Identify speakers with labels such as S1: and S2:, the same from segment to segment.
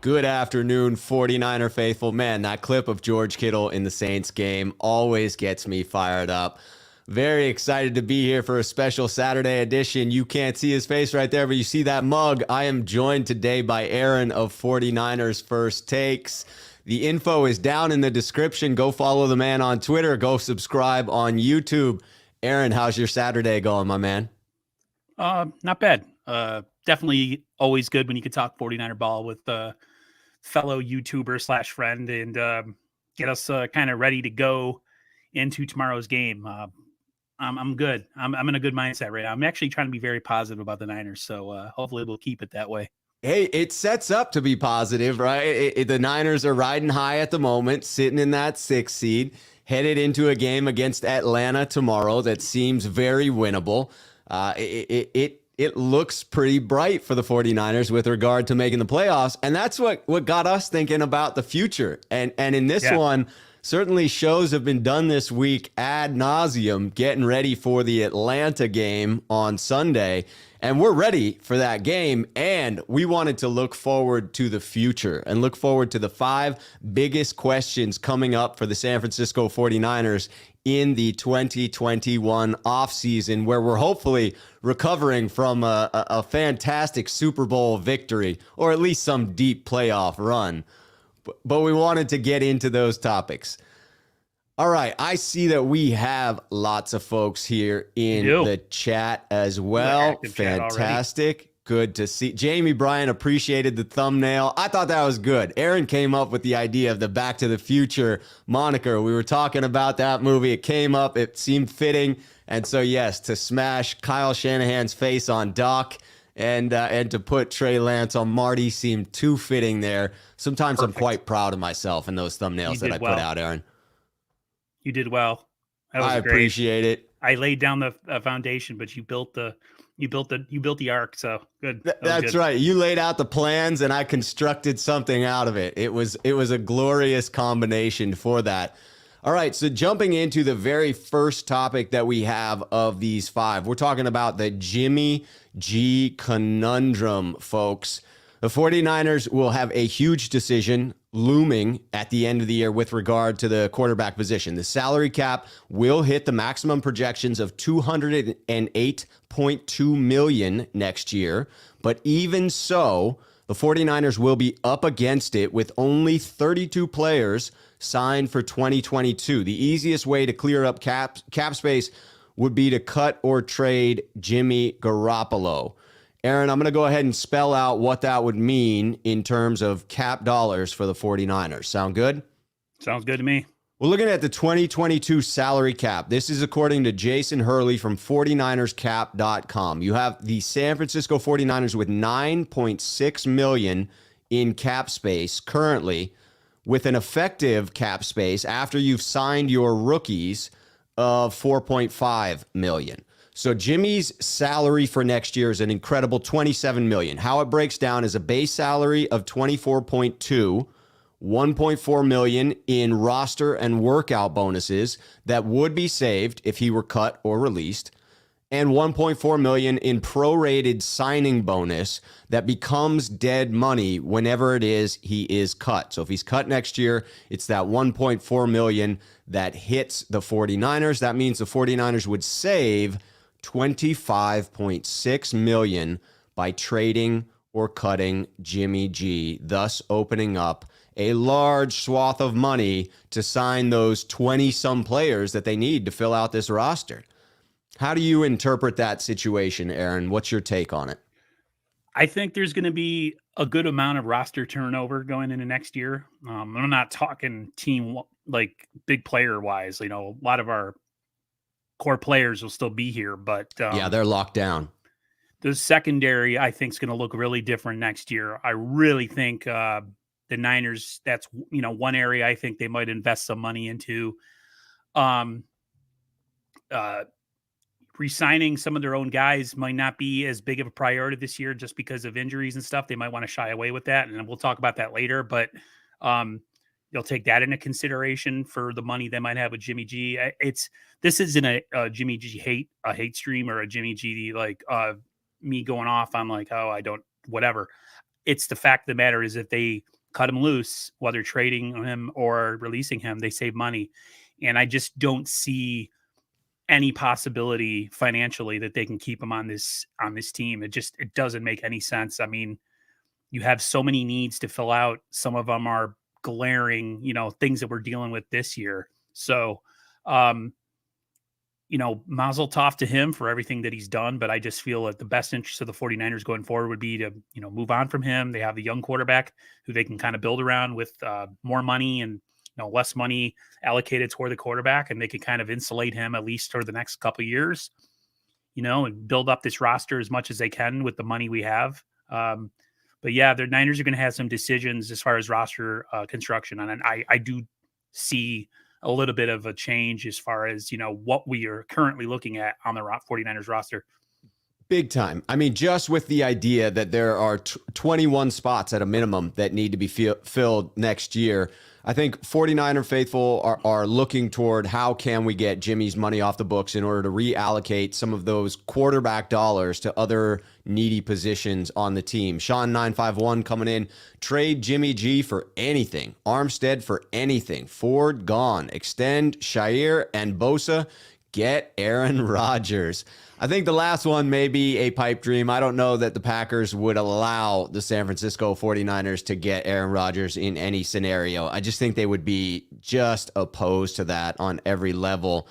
S1: Good afternoon, 49er faithful. Man, that clip of George Kittle in the Saints game always gets me fired up. Very excited to be here for a special Saturday edition. You can't see his face right there, but you see that mug. I am joined today by Aaron of 49ers First Takes. The info is down in the description. Go follow the man on Twitter. Go subscribe on YouTube. Aaron, how's your Saturday going, my man?
S2: Not bad. Definitely always good when you can talk 49er ball with fellow YouTuber / friend and get us kind of ready to go into tomorrow's game. I'm good. I'm in a good mindset right now. I'm actually trying to be very positive about the Niners, so hopefully we'll keep it that way.
S1: Hey, it sets up to be positive, right? The Niners are riding high at the moment, sitting in that 6th seed, headed into a game against Atlanta tomorrow that seems very winnable. It looks pretty bright for the 49ers with regard to making the playoffs. And that's what got us thinking about the future. And in this one, certainly shows have been done this week ad nauseum, getting ready for the Atlanta game on Sunday. And we're ready for that game. And we wanted to look forward to the future and look forward to the 5 biggest questions coming up for the San Francisco 49ers in the 2021 offseason, where we're hopefully recovering from a fantastic Super Bowl victory, or at least some deep playoff run. But we wanted to get into those topics. All right, I see that we have lots of folks here in the chat as well. Fantastic. Good to see. Jamie Bryan appreciated the thumbnail. I thought that was good. Aaron came up with the idea of the Back to the Future moniker. We were talking about that movie. It came up. It seemed fitting. And so, yes, to smash Kyle Shanahan's face on Doc and to put Trey Lance on Marty seemed too fitting there. Sometimes I'm quite proud of myself in those thumbnails that I put out, Aaron.
S2: You did well.
S1: That was great. Appreciate it.
S2: I laid down the foundation, but you built the arc. So good.
S1: That's good. Right. You laid out the plans and I constructed something out of it. It was a glorious combination for that. All right. So jumping into the very first topic that we have of these 5, we're talking about the Jimmy G conundrum, folks. The 49ers will have a huge decision looming at the end of the year with regard to the quarterback position. The salary cap will hit the maximum projections of $208.2 million next year. But even so, the 49ers will be up against it with only 32 players signed for 2022. The easiest way to clear up cap space would be to cut or trade Jimmy Garoppolo. Aaron, I'm going to go ahead and spell out what that would mean in terms of cap dollars for the 49ers. Sound good?
S2: Sounds good to me.
S1: We're looking at the 2022 salary cap. This is according to Jason Hurley from 49erscap.com. You have the San Francisco 49ers with $9.6 million in cap space currently, with an effective cap space after you've signed your rookies of $4.5 million. So Jimmy's salary for next year is an incredible $27 million. How it breaks down is a base salary of $24.2, $1.4 million in roster and workout bonuses that would be saved if he were cut or released, and $1.4 million in prorated signing bonus that becomes dead money whenever it is he is cut. So if he's cut next year, it's that $1.4 million that hits the 49ers. That means the 49ers would save $25.6 million by trading or cutting Jimmy G, thus opening up a large swath of money to sign those 20-some players that they need to fill out this roster. How do you interpret that situation, Aaron? What's your take on it?
S2: I think there's going to be a good amount of roster turnover going into next year. I'm not talking team like big player wise. You know, a lot of our core players will still be here, but
S1: yeah, they're locked down.
S2: The secondary, I think, is going to look really different next year. I really think the Niners, that's, you know, one area I think they might invest some money into. Resigning some of their own guys might not be as big of a priority this year just because of injuries and stuff. They might want to shy away with that, and we'll talk about that later. But they'll take that into consideration for the money they might have with Jimmy G. This isn't a Jimmy G hate stream or a Jimmy G like me going off on like, oh, I don't, whatever. It's the fact of the matter is that they cut him loose, whether trading him or releasing him, they save money. And I just don't see any possibility financially that they can keep him on this team. It doesn't make any sense. I mean, you have so many needs to fill out. Some of them are glaring, things that we're dealing with this year. So, mazel tov to him for everything that he's done. But I just feel that the best interest of the 49ers going forward would be to, move on from him. They have a young quarterback who they can kind of build around with more money and less money allocated toward the quarterback. And they can kind of insulate him at least for the next couple of years, and build up this roster as much as they can with the money we have. But yeah, the Niners are going to have some decisions as far as roster construction. And I do see a little bit of a change as far as, what we are currently looking at on the 49ers roster.
S1: Big time. I mean, just with the idea that there are 21 spots at a minimum that need to be filled next year, I think 49er faithful are looking toward how can we get Jimmy's money off the books in order to reallocate some of those quarterback dollars to other needy positions on the team. Sean 951 coming in, trade Jimmy G for anything. Armstead for anything. Ford gone. Extend Shire and Bosa. Get Aaron Rodgers. I think the last one may be a pipe dream. I don't know that the Packers would allow the San Francisco 49ers to get Aaron Rodgers in any scenario. I just think they would be just opposed to that on every level.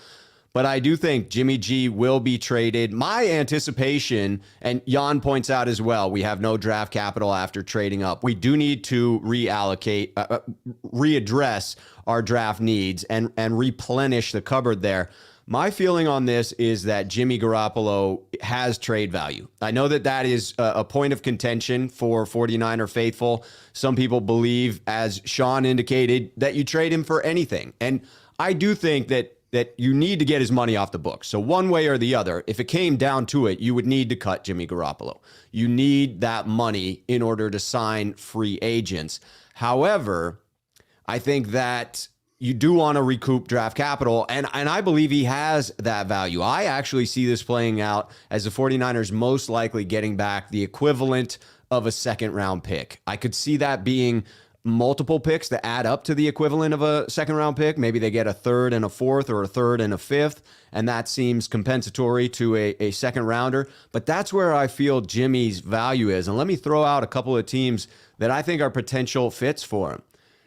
S1: But I do think Jimmy G will be traded. My anticipation, and Jan points out as well, we have no draft capital after trading up. We do need to readdress our draft needs and replenish the cupboard there. My feeling on this is that Jimmy Garoppolo has trade value. I know that is a point of contention for 49er faithful. Some people believe, as Sean indicated, that you trade him for anything. And I do think that you need to get his money off the books. So one way or the other, if it came down to it, you would need to cut Jimmy Garoppolo. You need that money in order to sign free agents. However, I think that you do want to recoup draft capital, and I believe he has that value. I actually see this playing out as the 49ers most likely getting back the equivalent of a second-round pick. I could see that being multiple picks that add up to the equivalent of a second-round pick. Maybe they get a third and a fourth or a third and a fifth, and that seems compensatory to a second-rounder. But that's where I feel Jimmy's value is. And let me throw out a couple of teams that I think are potential fits for him.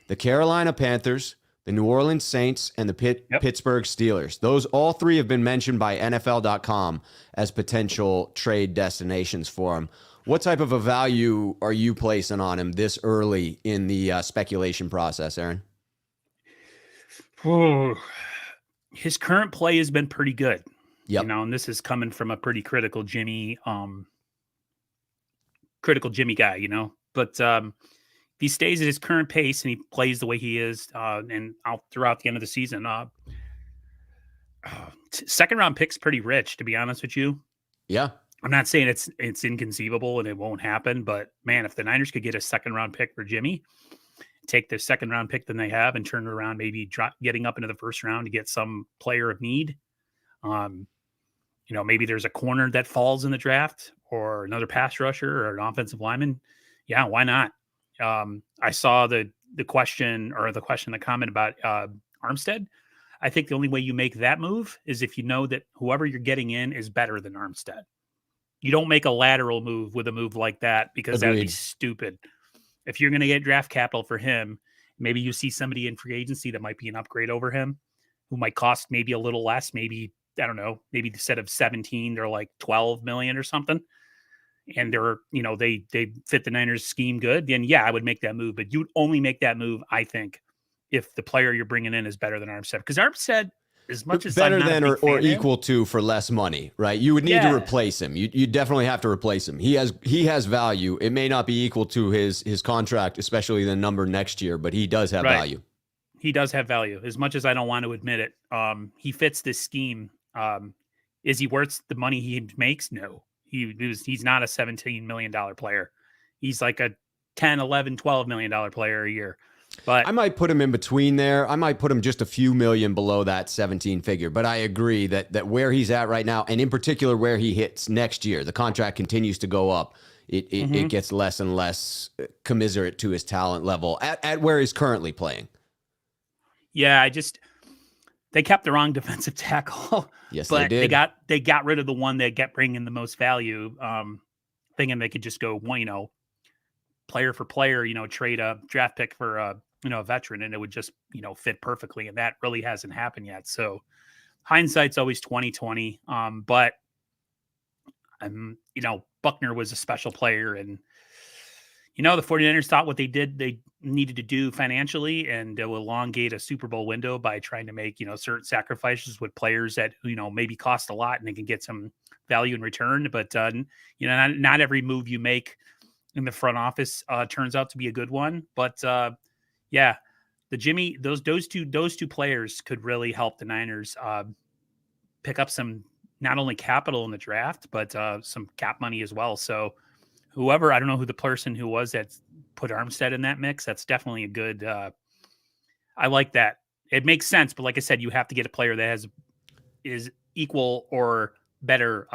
S1: The Carolina Panthers, the New Orleans Saints, and the Pittsburgh Steelers. Those all three have been mentioned by NFL.com as potential trade destinations for him. What type of a value are you placing on him this early in the speculation process, Aaron?
S2: His current play has been pretty good.
S1: Yep.
S2: And this is coming from a pretty critical Jimmy guy, But if he stays at his current pace and he plays the way he is, and out throughout the end of the season, second round pick's pretty rich, to be honest with you.
S1: Yeah.
S2: I'm not saying it's inconceivable and it won't happen, but man, if the Niners could get a second round pick for Jimmy, take the second round pick that they have and turn it around, maybe getting up into the first round to get some player of need. Maybe there's a corner that falls in the draft or another pass rusher or an offensive lineman. Yeah, why not? I saw the comment about Armstead. I think the only way you make that move is if you know that whoever you're getting in is better than Armstead. You don't make a lateral move with a move like that because that would be stupid. If you're going to get draft capital for him, maybe you see somebody in free agency that might be an upgrade over him, who might cost maybe a little less. Maybe, I don't know, maybe instead of 17, they're like 12 million or something. And they're, they fit the Niners scheme good, then yeah, I would make that move. But you'd only make that move, I think, if the player you're bringing in is better than Armstead. Because Armstead, as much as
S1: better
S2: I'm not
S1: than
S2: a big
S1: or
S2: fan of
S1: equal to for less money, right? You would need to replace him. You definitely have to replace him. He has value. It may not be equal to his contract, especially the number next year, but he does have value.
S2: He does have value. As much as I don't want to admit it, he fits this scheme. Is he worth the money he makes? No. He's not a $17 million player. He's like a $10, $11, $12 million player a year. But
S1: I might put him in between there. I might put him just a few million below that 17 figure. But I agree that where he's at right now, and in particular where he hits next year, the contract continues to go up. It gets less and less commiserate to his talent level at where he's currently playing.
S2: yeah, they kept the wrong defensive tackle.
S1: Yes,
S2: but
S1: they did.
S2: They got rid of the one that kept bringing the most value, thinking they could just go, player for player, trade a draft pick for a veteran, and it would just, fit perfectly. And that really hasn't happened yet. So hindsight's always 2020. But Buckner was a special player, and the 49ers thought what they needed to do financially, and will elongate a Super Bowl window by trying to make, certain sacrifices with players that, maybe cost a lot and they can get some value in return. But, not every move you make in the front office turns out to be a good one. But yeah, the Jimmy, those two players could really help the Niners pick up some, not only capital in the draft, but some cap money as well. So whoever, I don't know who the person who was that put Armstead in that mix, that's definitely a good, I like that. It makes sense. But like I said, you have to get a player that is equal or better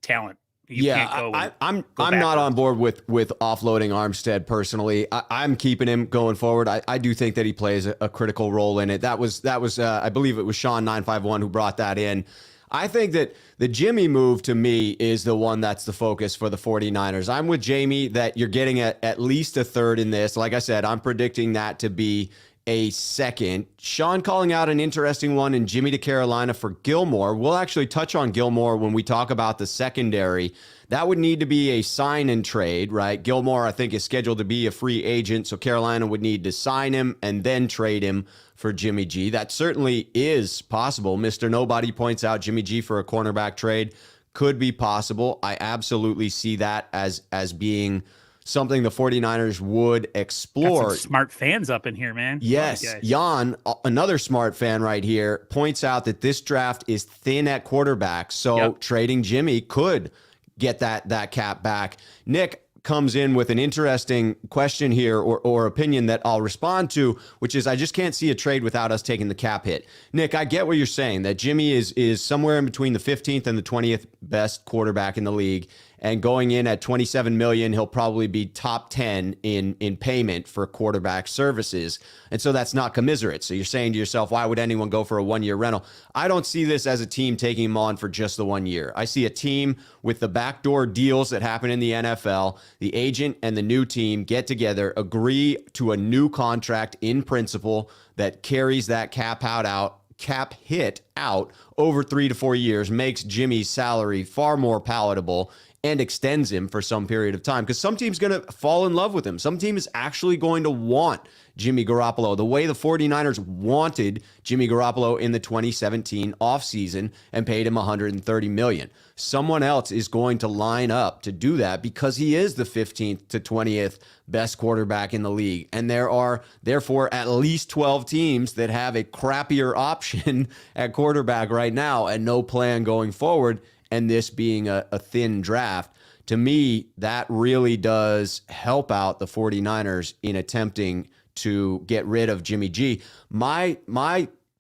S2: talent.
S1: I'm not on board with offloading Armstead personally. I'm keeping him going forward. I do think that he plays a critical role in it. That was I believe it was Sean 951 who brought that in. I think that the Jimmy move to me is the one that's the focus for the 49ers. I'm with Jamie that you're getting at least a third in this. Like I said, I'm predicting that to be a second. Sean calling out an interesting one in Jimmy to Carolina for Gilmore. We'll actually touch on Gilmore when we talk about the secondary. That would need to be a sign and trade, right? Gilmore, I think, is scheduled to be a free agent, so Carolina would need to sign him and then trade him for Jimmy G. That certainly is possible. Mr. Nobody points out Jimmy G for a cornerback trade could be possible. I absolutely see that as being something the 49ers would explore.
S2: Got some smart fans up in here, man.
S1: Yes. Jan, another smart fan right here, points out that this draft is thin at quarterback. So trading Jimmy could get that cap back. Nick comes in with an interesting question here or opinion that I'll respond to, which is I just can't see a trade without us taking the cap hit. Nick, I get what you're saying, that Jimmy is somewhere in between the 15th and the 20th best quarterback in the league. And going in at $27 million, he'll probably be top 10 in payment for quarterback services. And so that's not commiserate. So you're saying to yourself, why would anyone go for a one-year rental? I don't see this as a team taking him on for just the 1 year. I see a team with the backdoor deals that happen in the NFL. The agent and the new team get together, agree to a new contract in principle that carries that cap hit out over 3 to 4 years, makes Jimmy's salary far more palatable and extends him for some period of time, because some team's going to fall in love with him. Some team is actually going to want Jimmy Garoppolo the way the 49ers wanted Jimmy Garoppolo in the 2017 offseason and paid him $130 million. Someone else is going to line up to do that because he is the 15th to 20th best quarterback in the league. And there are, therefore, at least 12 teams that have a crappier option at quarterback right now and no plan going forward. And this being a thin draft, to me, that really does help out the 49ers in attempting to get rid of Jimmy G. My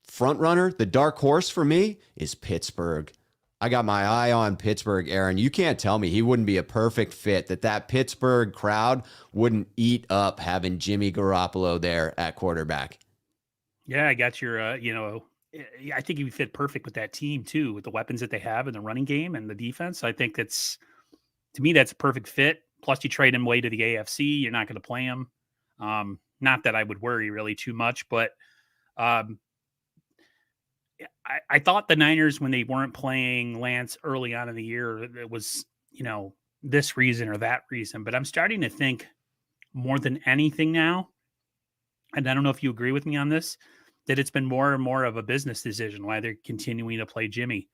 S1: front runner, the dark horse for me, is Pittsburgh. I got my eye on Pittsburgh, Aaron. You can't tell me he wouldn't be a perfect fit, that Pittsburgh crowd wouldn't eat up having Jimmy Garoppolo there at quarterback.
S2: Yeah, I got your, I think he would fit perfect with that team too, with the weapons that they have in the running game and the defense. I think to me, that's a perfect fit. Plus, you trade him away to the AFC. You're not going to play him. Not that I would worry really too much, but I thought the Niners, when they weren't playing Lance early on in the year, it was, this reason or that reason. But I'm starting to think more than anything now, and I don't know if you agree with me on this, that it's been more and more of a business decision why they're continuing to play Jimmy.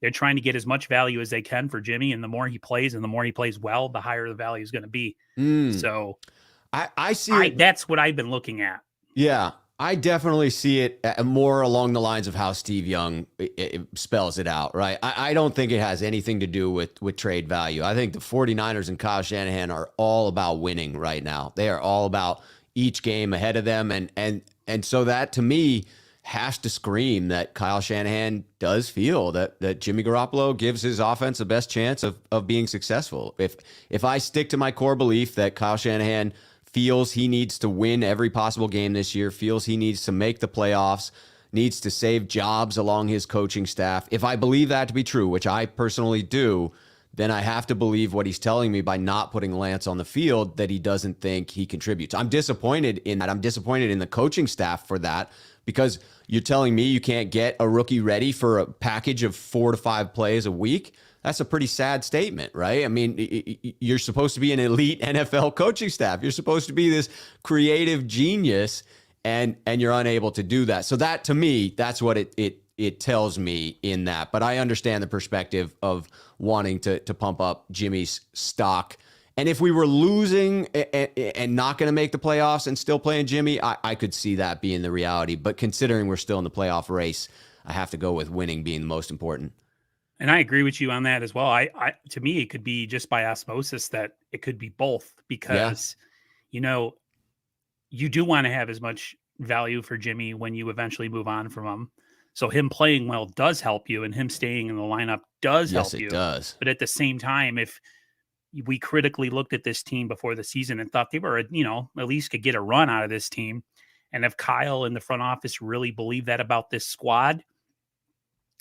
S2: They're trying to get as much value as they can for Jimmy, and the more he plays and the more he plays well, the higher the value is going to be. So
S1: I see
S2: that's what I've been looking at.
S1: Yeah, I definitely see it more along the lines of how Steve Young it spells it out, right? I don't think it has anything to do with trade value. I think the 49ers and Kyle Shanahan are all about winning right now. They are all about each game ahead of them. And so that to me has to scream that Kyle Shanahan does feel that Jimmy Garoppolo gives his offense the best chance of being successful. If I stick to my core belief that Kyle Shanahan feels he needs to win every possible game this year, feels he needs to make the playoffs, needs to save jobs along his coaching staff, if I believe that to be true, which I personally do, then I have to believe what he's telling me by not putting Lance on the field, that he doesn't think he contributes. I'm disappointed in that. I'm disappointed in the coaching staff for that, because you're telling me you can't get a rookie ready for a package of 4 to 5 plays a week. That's a pretty sad statement, right? I mean, you're supposed to be an elite NFL coaching staff. You're supposed to be this creative genius, and you're unable to do that. So that, to me, that's what it tells me in that. But I understand the perspective of wanting to pump up Jimmy's stock. And if we were losing and not going to make the playoffs and still playing Jimmy, I could see that being the reality. But considering we're still in the playoff race, I have to go with winning being the most important.
S2: And I agree with you on that as well. I to me, it could be just by osmosis that it could be both, because, you know, you do want to have as much value for Jimmy when you eventually move on from him. So him playing well does help you, and him staying in the lineup does help you. Yes, it
S1: does.
S2: But at the same time, if we critically looked at this team before the season and thought they were, you know, at least could get a run out of this team, and if Kyle in the front office really believed that about this squad,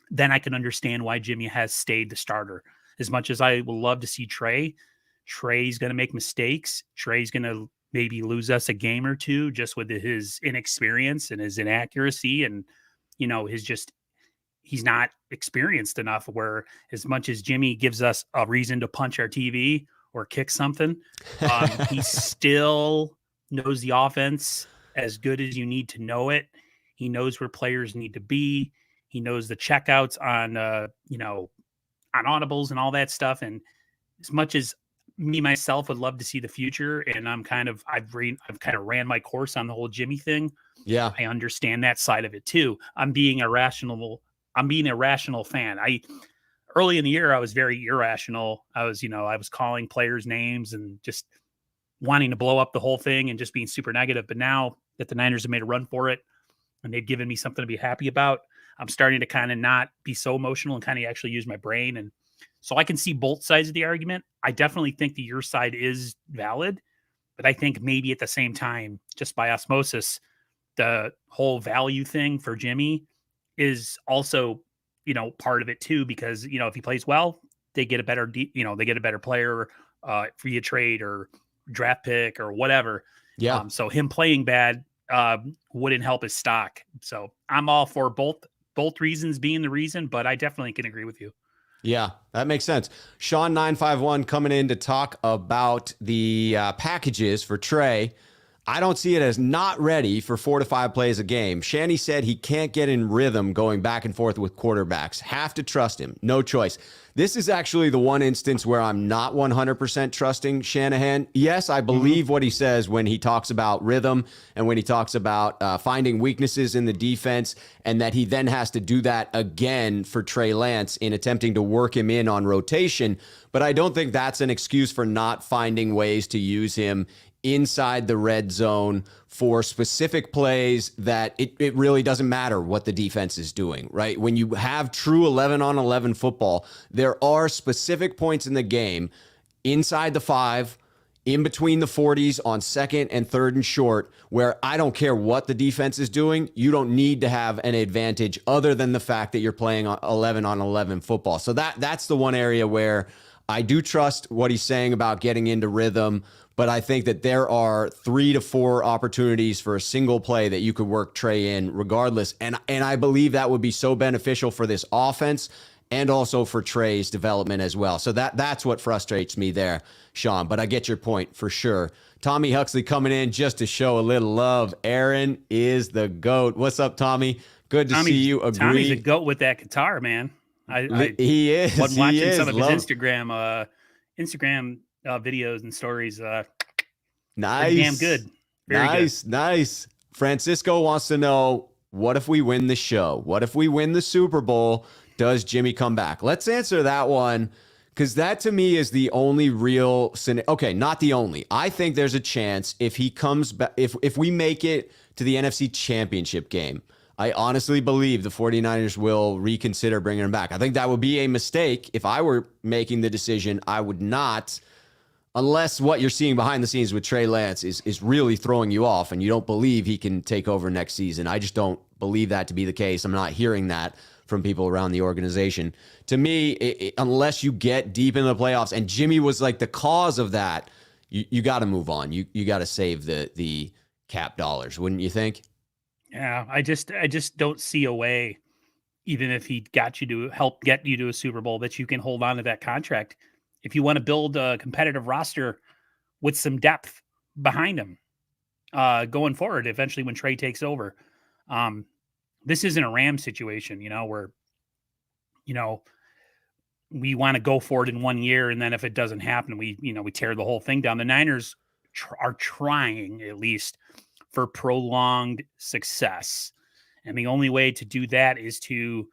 S2: then I can understand why Jimmy has stayed the starter. As much as I would love to see Trey's going to make mistakes. Trey's going to maybe lose us a game or two just with his inexperience and his inaccuracy, and, you know, he's not experienced enough where, as much as Jimmy gives us a reason to punch our TV or kick something, he still knows the offense as good as you need to know it. He knows where players need to be. He knows the checkouts on, on audibles and all that stuff. And as much as me myself would love to see the future, and I've kind of ran my course on the whole Jimmy thing.
S1: Yeah,
S2: I understand that side of it too. I'm being a rational fan. Early in the year, I was very irrational. I was calling players names and just wanting to blow up the whole thing and just being super negative. But now that the Niners have made a run for it and they've given me something to be happy about, I'm starting to kind of not be so emotional and kind of actually use my brain. And so I can see both sides of the argument. I definitely think that your side is valid, but I think maybe at the same time, just by osmosis, the whole value thing for Jimmy is also, part of it too, because, if he plays well, they get a better, they get a better player via trade or draft pick or whatever.
S1: Yeah.
S2: So him playing bad wouldn't help his stock. So I'm all for both reasons being the reason, but I definitely can agree with you.
S1: Yeah, that makes sense. Sean 951 coming in to talk about the packages for Trey. I don't see it as not ready for 4 to 5 plays a game. Shanny said he can't get in rhythm going back and forth with quarterbacks. Have to trust him. No choice. This is actually the one instance where I'm not 100% trusting Shanahan. Yes, I believe what he says when he talks about rhythm and when he talks about finding weaknesses in the defense, and that he then has to do that again for Trey Lance in attempting to work him in on rotation. But I don't think that's an excuse for not finding ways to use him inside the red zone for specific plays that it really doesn't matter what the defense is doing, right? When you have true 11-on-11 football, there are specific points in the game inside the 5, in between the 40s on 2nd and 3rd and short, where I don't care what the defense is doing, you don't need to have an advantage other than the fact that you're playing 11-on-11 football. So that's the one area where I do trust what he's saying about getting into rhythm, but I think that there are 3 to 4 opportunities for a single play that you could work Trey in regardless. And I believe that would be so beneficial for this offense and also for Trey's development as well. So that's what frustrates me there, Sean. But I get your point for sure. Tommy Huxley coming in just to show a little love. Aaron is the GOAT. What's up, Tommy? Good to see you. Agree.
S2: Tommy's a GOAT with that guitar, man.
S1: He is.
S2: Wasn't watching some of his Instagram videos and stories.
S1: Nice.
S2: Damn good. Very good.
S1: Nice. Francisco wants to know, what if we win the show? What if we win the Super Bowl? Does Jimmy come back? Let's answer that one Because that to me is the only real scenario. Okay, not the only. I think there's a chance if he comes back, if we make it to the NFC Championship game, I honestly believe the 49ers will reconsider bringing him back. I think that would be a mistake. If I were making the decision, I would not, unless what you're seeing behind the scenes with Trey Lance is really throwing you off and you don't believe he can take over next season. I just don't believe that to be the case. I'm not hearing that from people around the organization. To me, unless you get deep into the playoffs, and Jimmy was like the cause of that, you got to move on. You got to save the cap dollars, wouldn't you think?
S2: Yeah, I just don't see a way, even if he got you to help get you to a Super Bowl, that you can hold on to that contract. If you want to build a competitive roster with some depth behind him going forward, eventually when Trey takes over, this isn't a Ram situation, where, we want to go for it in 1 year. And then if it doesn't happen, we tear the whole thing down. The Niners are trying at least for prolonged success. And the only way to do that is to,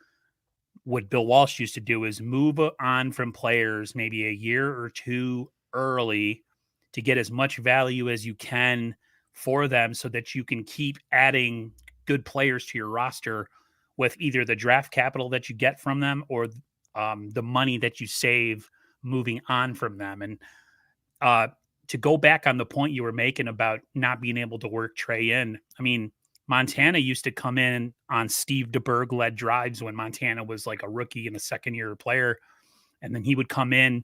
S2: what Bill Walsh used to do, is move on from players maybe a year or two early to get as much value as you can for them so that you can keep adding good players to your roster with either the draft capital that you get from them or the money that you save moving on from them. And to go back on the point you were making about not being able to work Trey in, I mean, Montana used to come in on Steve DeBerg led drives when Montana was like a rookie and a second year player. And then he would come in,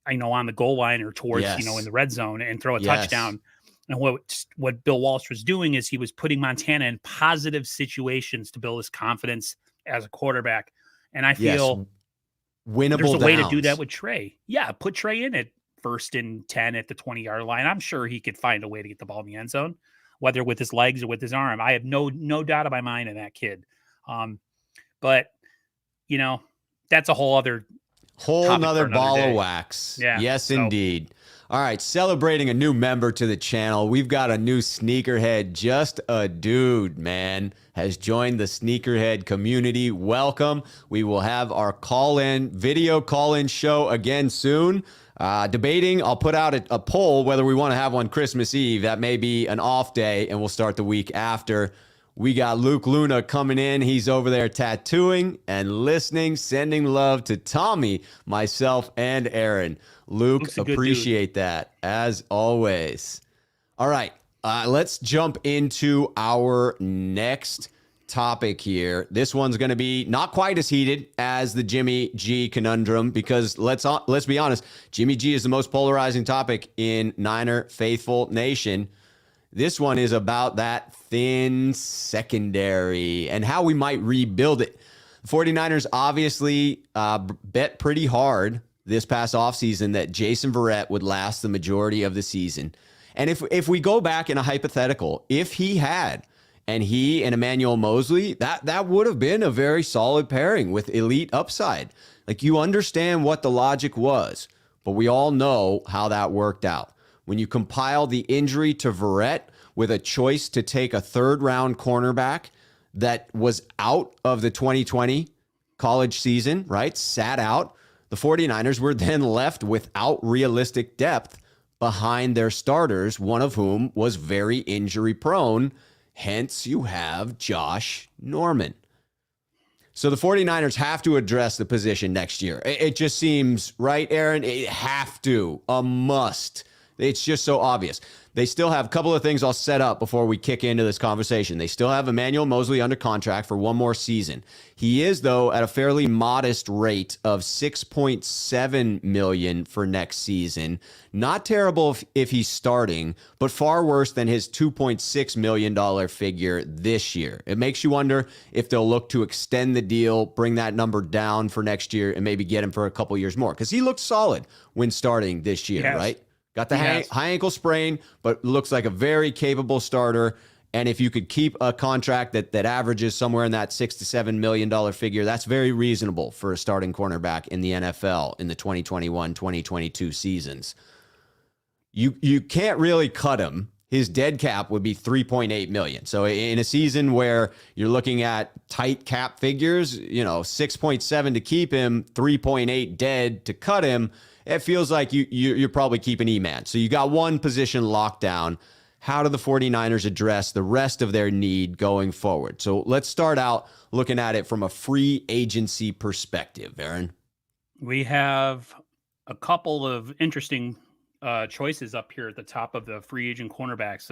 S2: on the goal line or towards, in the red zone and throw a touchdown. And what Bill Walsh was doing is he was putting Montana in positive situations to build his confidence as a quarterback. And I feel
S1: winnable
S2: there's a
S1: downs.
S2: way to do that with Trey. Yeah, put Trey in at 1st and 10 at the 20-yard line. I'm sure he could find a way to get the ball in the end zone, whether with his legs or with his arm. I have no doubt in my mind in that kid. But that's a whole
S1: nother ball of wax.
S2: Yeah.
S1: Yes, indeed. All right, celebrating a new member to the channel. We've got a new sneakerhead, just a dude, man, has joined the sneakerhead community. Welcome. We will have our video call-in show again soon. Debating, I'll put out a poll whether we want to have one Christmas Eve. That may be an off day, and we'll start the week after. We got Luke Luna coming in. He's over there tattooing and listening, sending love to Tommy, myself, and Aaron. Luke, appreciate that, as always. All right, let's jump into our next topic here. This one's going to be not quite as heated as the Jimmy G conundrum because let's be honest, Jimmy G is the most polarizing topic in Niner faithful nation. This one is about that thin secondary and how we might rebuild it. The 49ers obviously bet pretty hard this past offseason that Jason Verrett would last the majority of the season. And if we go back in a hypothetical, if he had, and he and Emmanuel Mosley, that would have been a very solid pairing with elite upside. Like, you understand what the logic was, but we all know how that worked out. When you compile the injury to Verrett with a choice to take a third-round cornerback that was out of the 2020 college season, right, sat out, the 49ers were then left without realistic depth behind their starters, one of whom was very injury-prone. Hence, you have Josh Norman. So the 49ers have to address the position next year. It just seems, right, Aaron? It have to, a must. It's just so obvious. They still have a couple of things I'll set up before we kick into this conversation. They still have Emmanuel Mosley under contract for one more season. He is, though, at a fairly modest rate of $6.7 million for next season. Not terrible if he's starting, but far worse than his $2.6 million figure this year. It makes you wonder if they'll look to extend the deal, bring that number down for next year, and maybe get him for a couple years more. Because he looked solid when starting this year, right? Got the high ankle sprain, but looks like a very capable starter. And if you could keep a contract that averages somewhere in that $6 to $7 million figure, that's very reasonable for a starting cornerback in the NFL in the 2021-2022 seasons. You can't really cut him his dead cap would be 3.8 million. So in a season where you're looking at tight cap figures, 6.7 to keep him, 3.8 dead to cut him, it feels like you're probably keeping E-Man. So you got one position locked down. How do the 49ers address the rest of their need going forward? So let's start out looking at it from a free agency perspective, Aaron.
S2: We have a couple of interesting choices up here at the top of the free agent cornerbacks.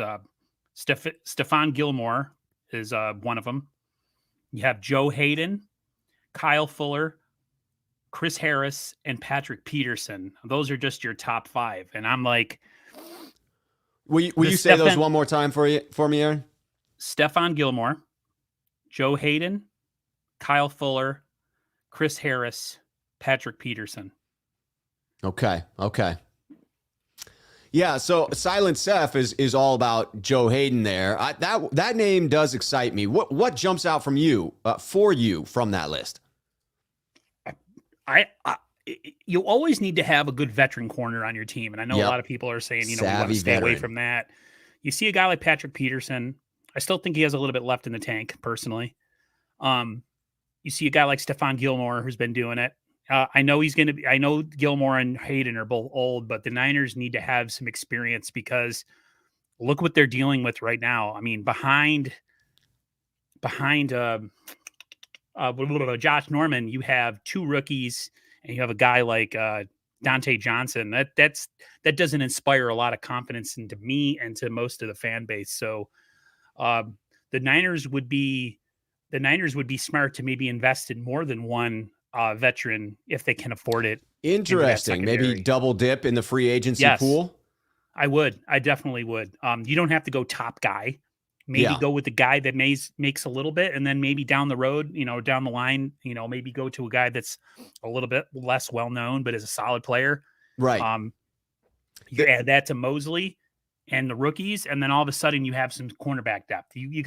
S2: Stephon Gilmore is one of them. You have Joe Hayden, Kyle Fuller, Chris Harris, and Patrick Peterson. Those are just your top 5. And I'm like,
S1: will you say those one more time for me, Aaron?
S2: Stephon Gilmore, Joe Hayden, Kyle Fuller, Chris Harris, Patrick Peterson.
S1: Okay. Yeah, so Silent Seth is all about Joe Hayden there. That name does excite me. What jumps out from you for you from that list?
S2: You always need to have a good veteran corner on your team, and I know a lot of people are saying, we want to stay away from that. You see a guy like Patrick Peterson. I still think he has a little bit left in the tank, personally. You see a guy like Stephon Gilmore who's been doing it. I know Gilmore and Hayden are both old, but the Niners need to have some experience because look what they're dealing with right now. I mean, behind Josh Norman, you have 2 rookies and you have a guy like Dante Johnson. That doesn't inspire a lot of confidence into me and to most of the fan base. So the Niners would be smart to maybe invest in more than one veteran if they can afford it.
S1: Interesting. Maybe double dip in the free agency pool.
S2: I definitely would. You don't have to go top guy. Maybe go with the guy that makes a little bit, and then maybe down the road, down the line, maybe go to a guy that's a little bit less well known but is a solid player.
S1: Right.
S2: You add that to Mosley and the rookies, and then all of a sudden you have some cornerback depth. You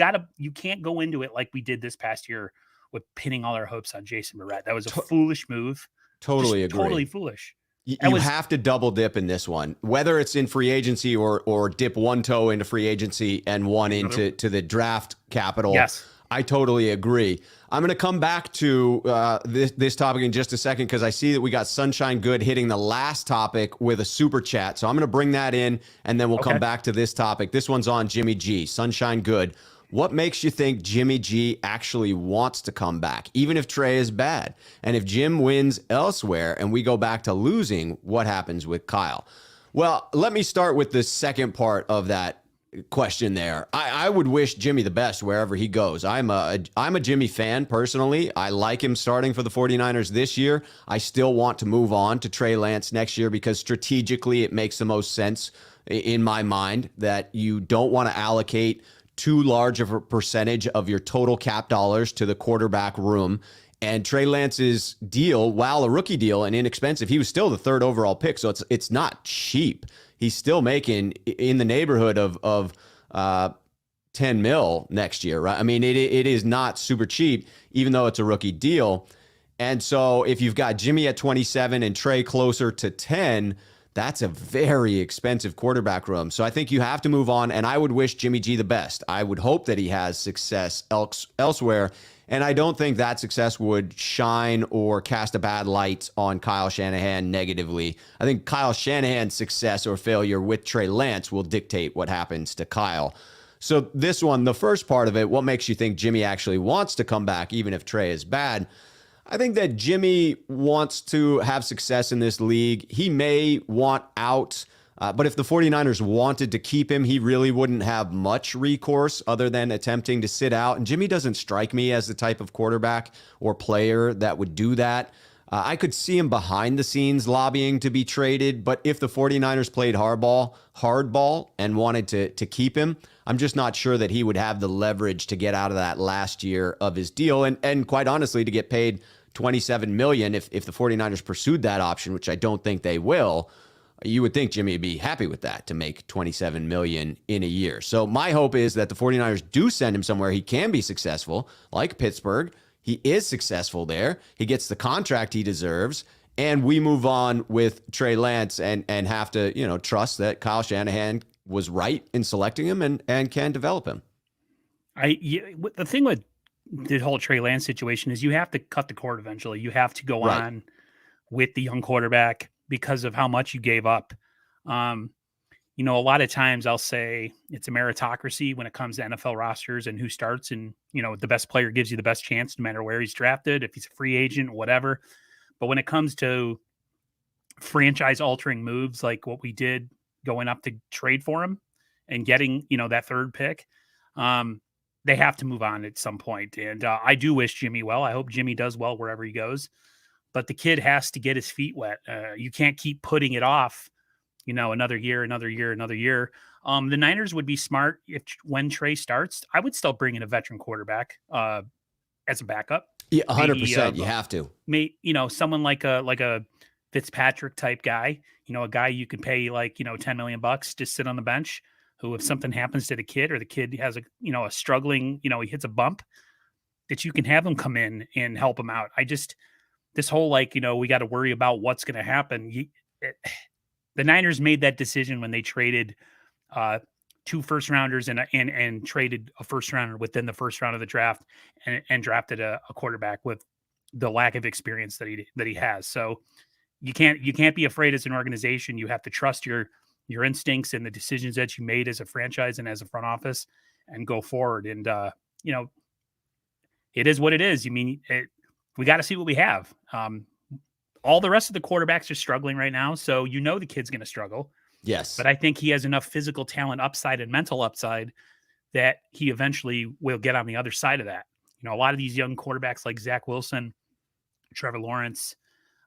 S2: can't go into it like we did this past year with pinning all our hopes on Jason Barrett. That was a foolish move.
S1: Totally agree.
S2: Totally foolish.
S1: You have to double dip in this one, whether it's in free agency or dip one toe into free agency and one into the draft capital.
S2: Yes.
S1: I totally agree. I'm going to come back to this topic in just a second because I see that we got Sunshine Good hitting the last topic with a super chat. So I'm going to bring that in, and then we'll come back to this topic. This one's on Jimmy G. Sunshine Good. What makes you think Jimmy G actually wants to come back, even if Trey is bad? And if Jim wins elsewhere and we go back to losing, what happens with Kyle? Well, let me start with the second part of that question there. I would wish Jimmy the best wherever he goes. I'm a Jimmy fan personally. I like him starting for the 49ers this year. I still want to move on to Trey Lance next year because strategically it makes the most sense in my mind that you don't want to allocate too large of a percentage of your total cap dollars to the quarterback room. And Trey Lance's deal, while a rookie deal and inexpensive, he was still the 3rd overall pick. So it's not cheap. He's still making in the neighborhood of 10 mil next year, right? I mean, it is not super cheap, even though it's a rookie deal. And so if you've got Jimmy at 27 and Trey closer to 10, that's a very expensive quarterback room. So I think you have to move on, and I would wish Jimmy G the best. I would hope that he has success elsewhere, and I don't think that success would shine or cast a bad light on Kyle Shanahan negatively. I think Kyle Shanahan's success or failure with Trey Lance will dictate what happens to Kyle. So this one, the first part of it, what makes you think Jimmy actually wants to come back even if Trey is bad? I think that Jimmy wants to have success in this league. He may want out, but if the 49ers wanted to keep him, he really wouldn't have much recourse other than attempting to sit out. And Jimmy doesn't strike me as the type of quarterback or player that would do that. I could see him behind the scenes lobbying to be traded, but if the 49ers played hardball and wanted to keep him, I'm just not sure that he would have the leverage to get out of that last year of his deal. And quite honestly, to get paid $27 million, if the 49ers pursued that option, which I don't think they will, you would think Jimmy would be happy with that, to make $27 million in a year. So my hope is that the 49ers do send him somewhere he can be successful, like Pittsburgh. He is successful there. He gets the contract he deserves, and we move on with Trey Lance and have to, trust that Kyle Shanahan was right in selecting him and can develop him.
S2: The thing with the whole Trey Lance situation is you have to cut the cord eventually. You have to go
S1: Right.
S2: on with the young quarterback because of how much you gave up. A lot of times I'll say it's a meritocracy when it comes to NFL rosters and who starts, and the best player gives you the best chance no matter where he's drafted, if he's a free agent, whatever. But when it comes to franchise altering moves like what we did going up to trade for him and getting, that third pick, they have to move on at some point. And I do wish Jimmy well. I hope Jimmy does well wherever he goes. But the kid has to get his feet wet. You can't keep putting it off, another year. The Niners would be smart when Trey starts. I would still bring in a veteran quarterback as a backup.
S1: Yeah, 100%. You have to.
S2: Someone like a Fitzpatrick type guy, a guy you could pay like, $10 million to sit on the bench, who, if something happens to the kid or the kid has a struggling, he hits a bump, that you can have him come in and help him out. This whole, we got to worry about what's going to happen. The Niners made that decision when they traded 2 first rounders and traded a first rounder within the first round of the draft and drafted a quarterback with the lack of experience that he has. So you can't be afraid as an organization. You have to trust your instincts and the decisions that you made as a franchise and as a front office and go forward. And, it is what it is. We got to see what we have. All the rest of the quarterbacks are struggling right now. So, the kid's going to struggle.
S1: Yes.
S2: But I think he has enough physical talent upside and mental upside that he eventually will get on the other side of that. A lot of these young quarterbacks like Zach Wilson, Trevor Lawrence,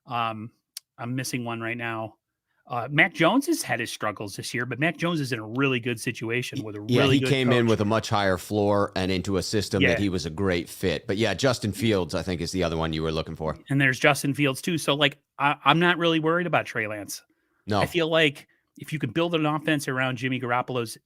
S2: I'm missing one right now. Mac Jones has had his struggles this year, but Mac Jones is in a really good situation with a really good
S1: he came
S2: coach.
S1: in with a much higher floor and into a system that he was a great fit. But Justin Fields, I think, is the other one you were looking for.
S2: And there's Justin Fields too. So I'm not really worried about Trey Lance.
S1: No,
S2: I feel like if you could build an offense around Jimmy Garoppolo's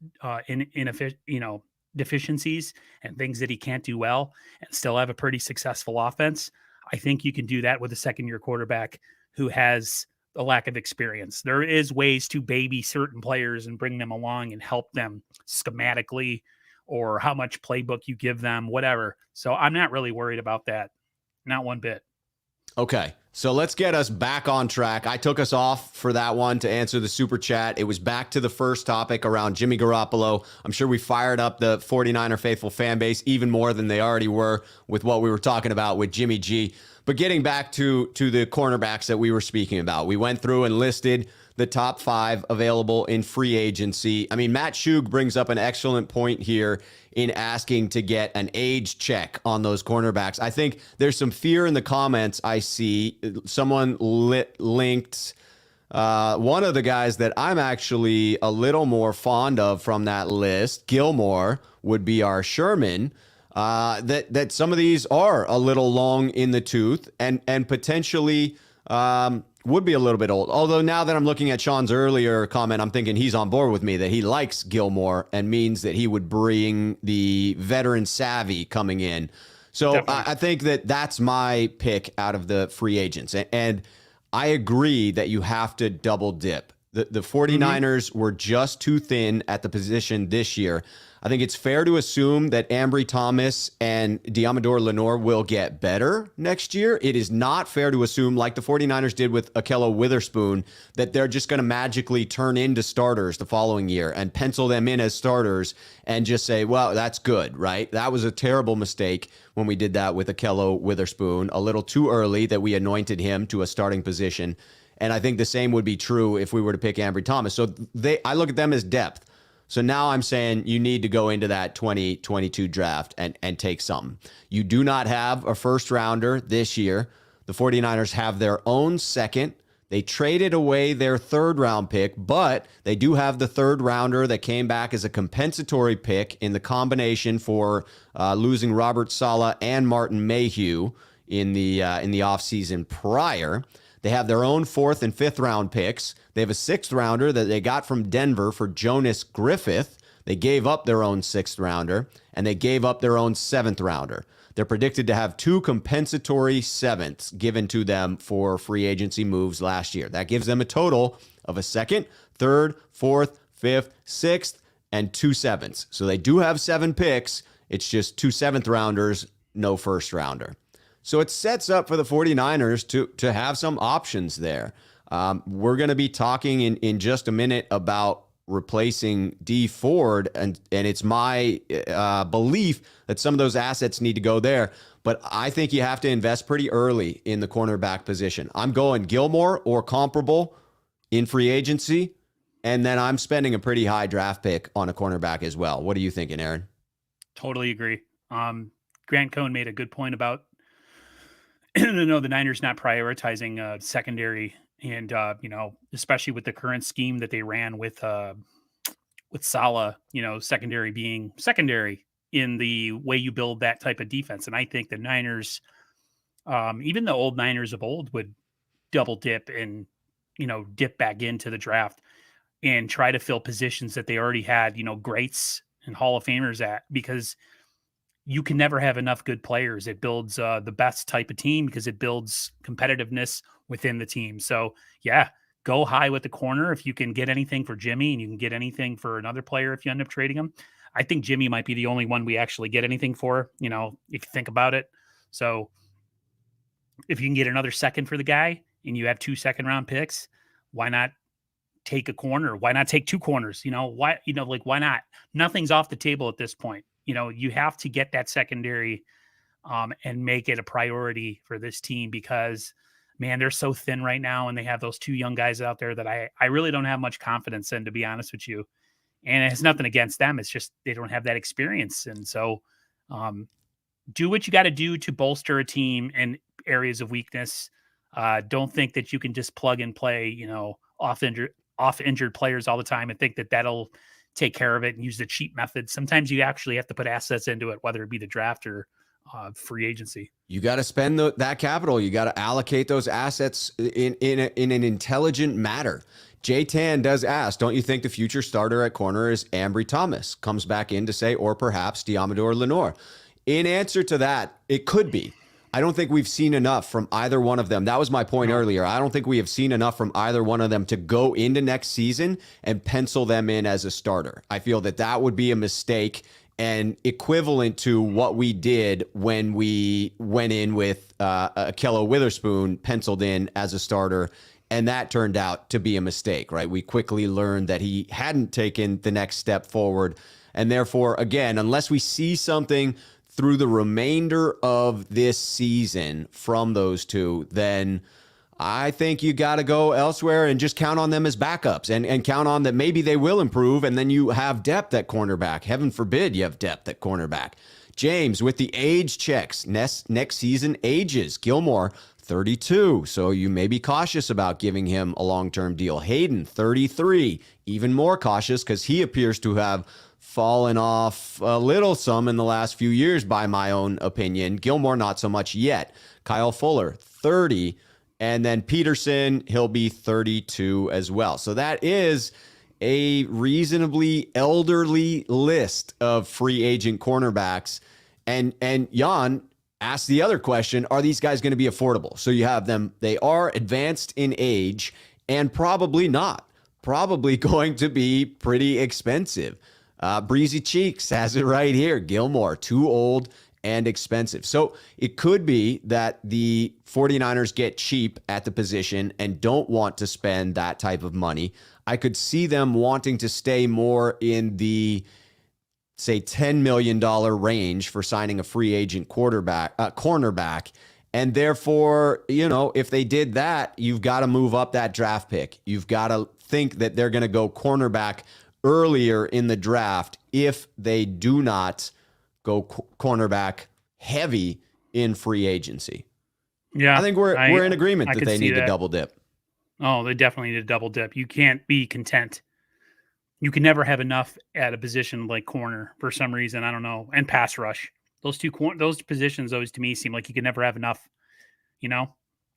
S2: deficiencies and things that he can't do well and still have a pretty successful offense, I think you can do that with a second-year quarterback who has a lack of experience. There is ways to baby certain players and bring them along and help them schematically, or how much playbook you give them, whatever. So I'm not really worried about that. Not one bit.
S1: Okay, so let's get us back on track. I took us off for that one to answer the super chat. It was back to the first topic around Jimmy Garoppolo. I'm sure we fired up the 49er faithful fan base even more than they already were with what we were talking about with Jimmy G. But getting back to the cornerbacks that we were speaking about, we went through and listed the top 5 available in free agency. I mean, Matt Schuh brings up an excellent point here in asking to get an age check on those cornerbacks. I think there's some fear in the comments. I see someone linked one of the guys that I'm actually a little more fond of from that list, Gilmore, would be our Sherman. That some of these are a little long in the tooth and potentially would be a little bit old. Although now that I'm looking at Sean's earlier comment, I'm thinking he's on board with me that he likes Gilmore and means that he would bring the veteran savvy coming in. So I think that's my pick out of the free agents. And I agree that you have to double dip. The 49ers were just too thin at the position this year. I think it's fair to assume that Ambry Thomas and Diamador Lenore will get better next year. It is not fair to assume, like the 49ers did with Akello Witherspoon, that they're just going to magically turn into starters the following year and pencil them in as starters and just say, well, that's good, right? That was a terrible mistake when we did that with Akello Witherspoon, a little too early that we anointed him to a starting position. And I think the same would be true if we were to pick Ambry Thomas. So I look at them as depth. So now I'm saying you need to go into that 2022 draft and take something. You do not have a first rounder this year. The 49ers have their own second. They traded away their third round pick, but they do have the third rounder that came back as a compensatory pick in the combination for losing Robert Saleh and Martin Mayhew in the offseason prior. They have their own fourth and fifth round picks. They have a sixth rounder that they got from Denver for Jonas Griffith. They gave up their own sixth rounder, and they gave up their own seventh rounder. They're predicted to have 2 compensatory sevenths given to them for free agency moves last year. That gives them a total of a second, third, fourth, 5th, 6th, and 2 7ths. So they do have 7 picks. It's just 2 7th rounders, no first rounder. So it sets up for the 49ers to have some options there. We're going to be talking in just a minute about replacing D Ford, and it's my belief that some of those assets need to go there. But I think you have to invest pretty early in the cornerback position. I'm going Gilmore or comparable in free agency, and then I'm spending a pretty high draft pick on a cornerback as well. What are you thinking, Aaron?
S2: Totally agree. Grant Cohn made a good point about the Niners not prioritizing secondary, and especially with the current scheme that they ran with Saleh, secondary being secondary in the way you build that type of defense. And I think the Niners, even the old Niners of old, would double dip and dip back into the draft and try to fill positions that they already had greats and Hall of Famers at, because you can never have enough good players. It builds the best type of team because it builds competitiveness within the team. So yeah, go high with the corner. If you can get anything for Jimmy, and you can get anything for another player if you end up trading him. I think Jimmy might be the only one we actually get anything for, if you think about it. So if you can get another second for the guy and you have 2 second-round picks, why not take a corner? Why not take 2 corners? Why not? Nothing's off the table at this point. You have to get that secondary and make it a priority for this team, because man, they're so thin right now, and they have those 2 young guys out there that I really don't have much confidence in, to be honest with you. And it has nothing against them. It's just they don't have that experience. And so do what you got to do to bolster a team in areas of weakness. Don't think that you can just plug and play, off injured players all the time and think that that'll take care of it and use the cheap method. Sometimes you actually have to put assets into it, whether it be the draft or free agency.
S1: You got to spend that capital. You got to allocate those assets in an intelligent manner. Jay Tan does ask, don't you think the future starter at corner is Ambry Thomas? Comes back in to say, or perhaps Diamador Lenore. In answer to that, it could be. I don't think we've seen enough from either one of them. That was my point earlier. I don't think we have seen enough from either one of them to go into next season and pencil them in as a starter. I feel that would be a mistake, and equivalent to what we did when we went in with Akello Witherspoon penciled in as a starter, and that turned out to be a mistake, right? We quickly learned that he hadn't taken the next step forward, and therefore, again, unless we see something through the remainder of this season from those 2, then I think you got to go elsewhere and just count on them as backups and count on that maybe they will improve, and then you have depth at cornerback. Heaven forbid you have depth at cornerback. James, with the age checks, next season ages. Gilmore, 32, so you may be cautious about giving him a long-term deal. Hayden, 33, even more cautious because he appears to have fallen off a little some in the last few years, by my own opinion. Gilmore, not so much yet. Kyle Fuller, 30, and then Peterson, he'll be 32 as well. So that is a reasonably elderly list of free agent cornerbacks. And Jan asked the other question, are these guys going to be affordable? So you have them, they are advanced in age and probably not. Probably going to be pretty expensive. Breezy Cheeks has it right here. Gilmore, too old and expensive. So it could be that the 49ers get cheap at the position and don't want to spend that type of money. I could see them wanting to stay more in the, say, $10 million range for signing a free agent cornerback. And therefore, if they did that, you've got to move up that draft pick. You've got to think that they're going to go cornerback earlier in the draft if they do not go cornerback heavy in free agency.
S2: Yeah,
S1: I think we're in agreement that they need to double dip.
S2: Oh, they definitely need to double dip. You can't be content. You can never have enough at a position like corner for some reason. I don't know. And pass rush. Those positions always to me seem like you can never have enough.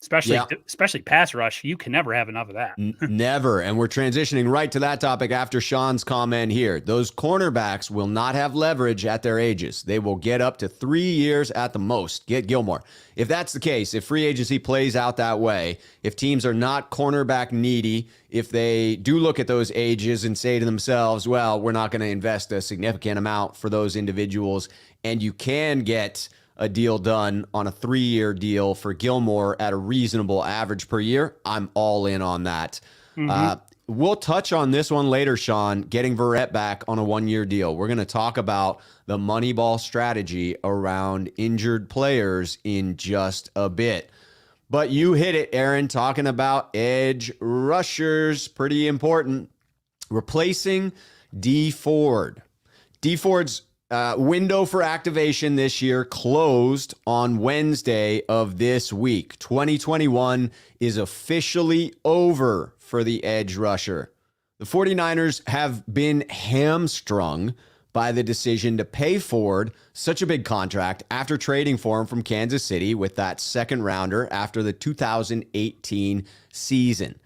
S2: especially
S1: Yeah.
S2: especially pass rush. You can never have enough of that.
S1: Never. And we're transitioning right to that topic after Sean's comment here. Those cornerbacks will not have leverage at their ages. They will get up to 3 years at the most. Get Gilmore. If that's the case, if free agency plays out that way, if teams are not cornerback needy, if they do look at those ages and say to themselves, well, we're not going to invest a significant amount for those individuals, and you can get a deal done on a 3-year deal for Gilmore at a reasonable average per year, I'm all in on that. We'll touch on this one later, Sean, getting Verrett back on a 1-year deal. We're going to talk about the Moneyball strategy around injured players in just a bit. But you hit it, Aaron, talking about edge rushers. Pretty important. Replacing D Ford. D Ford's window for activation this year closed on Wednesday of this week. 2021 is officially over for the edge rusher. The 49ers have been hamstrung by the decision to pay Ford such a big contract after trading for him from Kansas City with that second rounder after the 2018 season.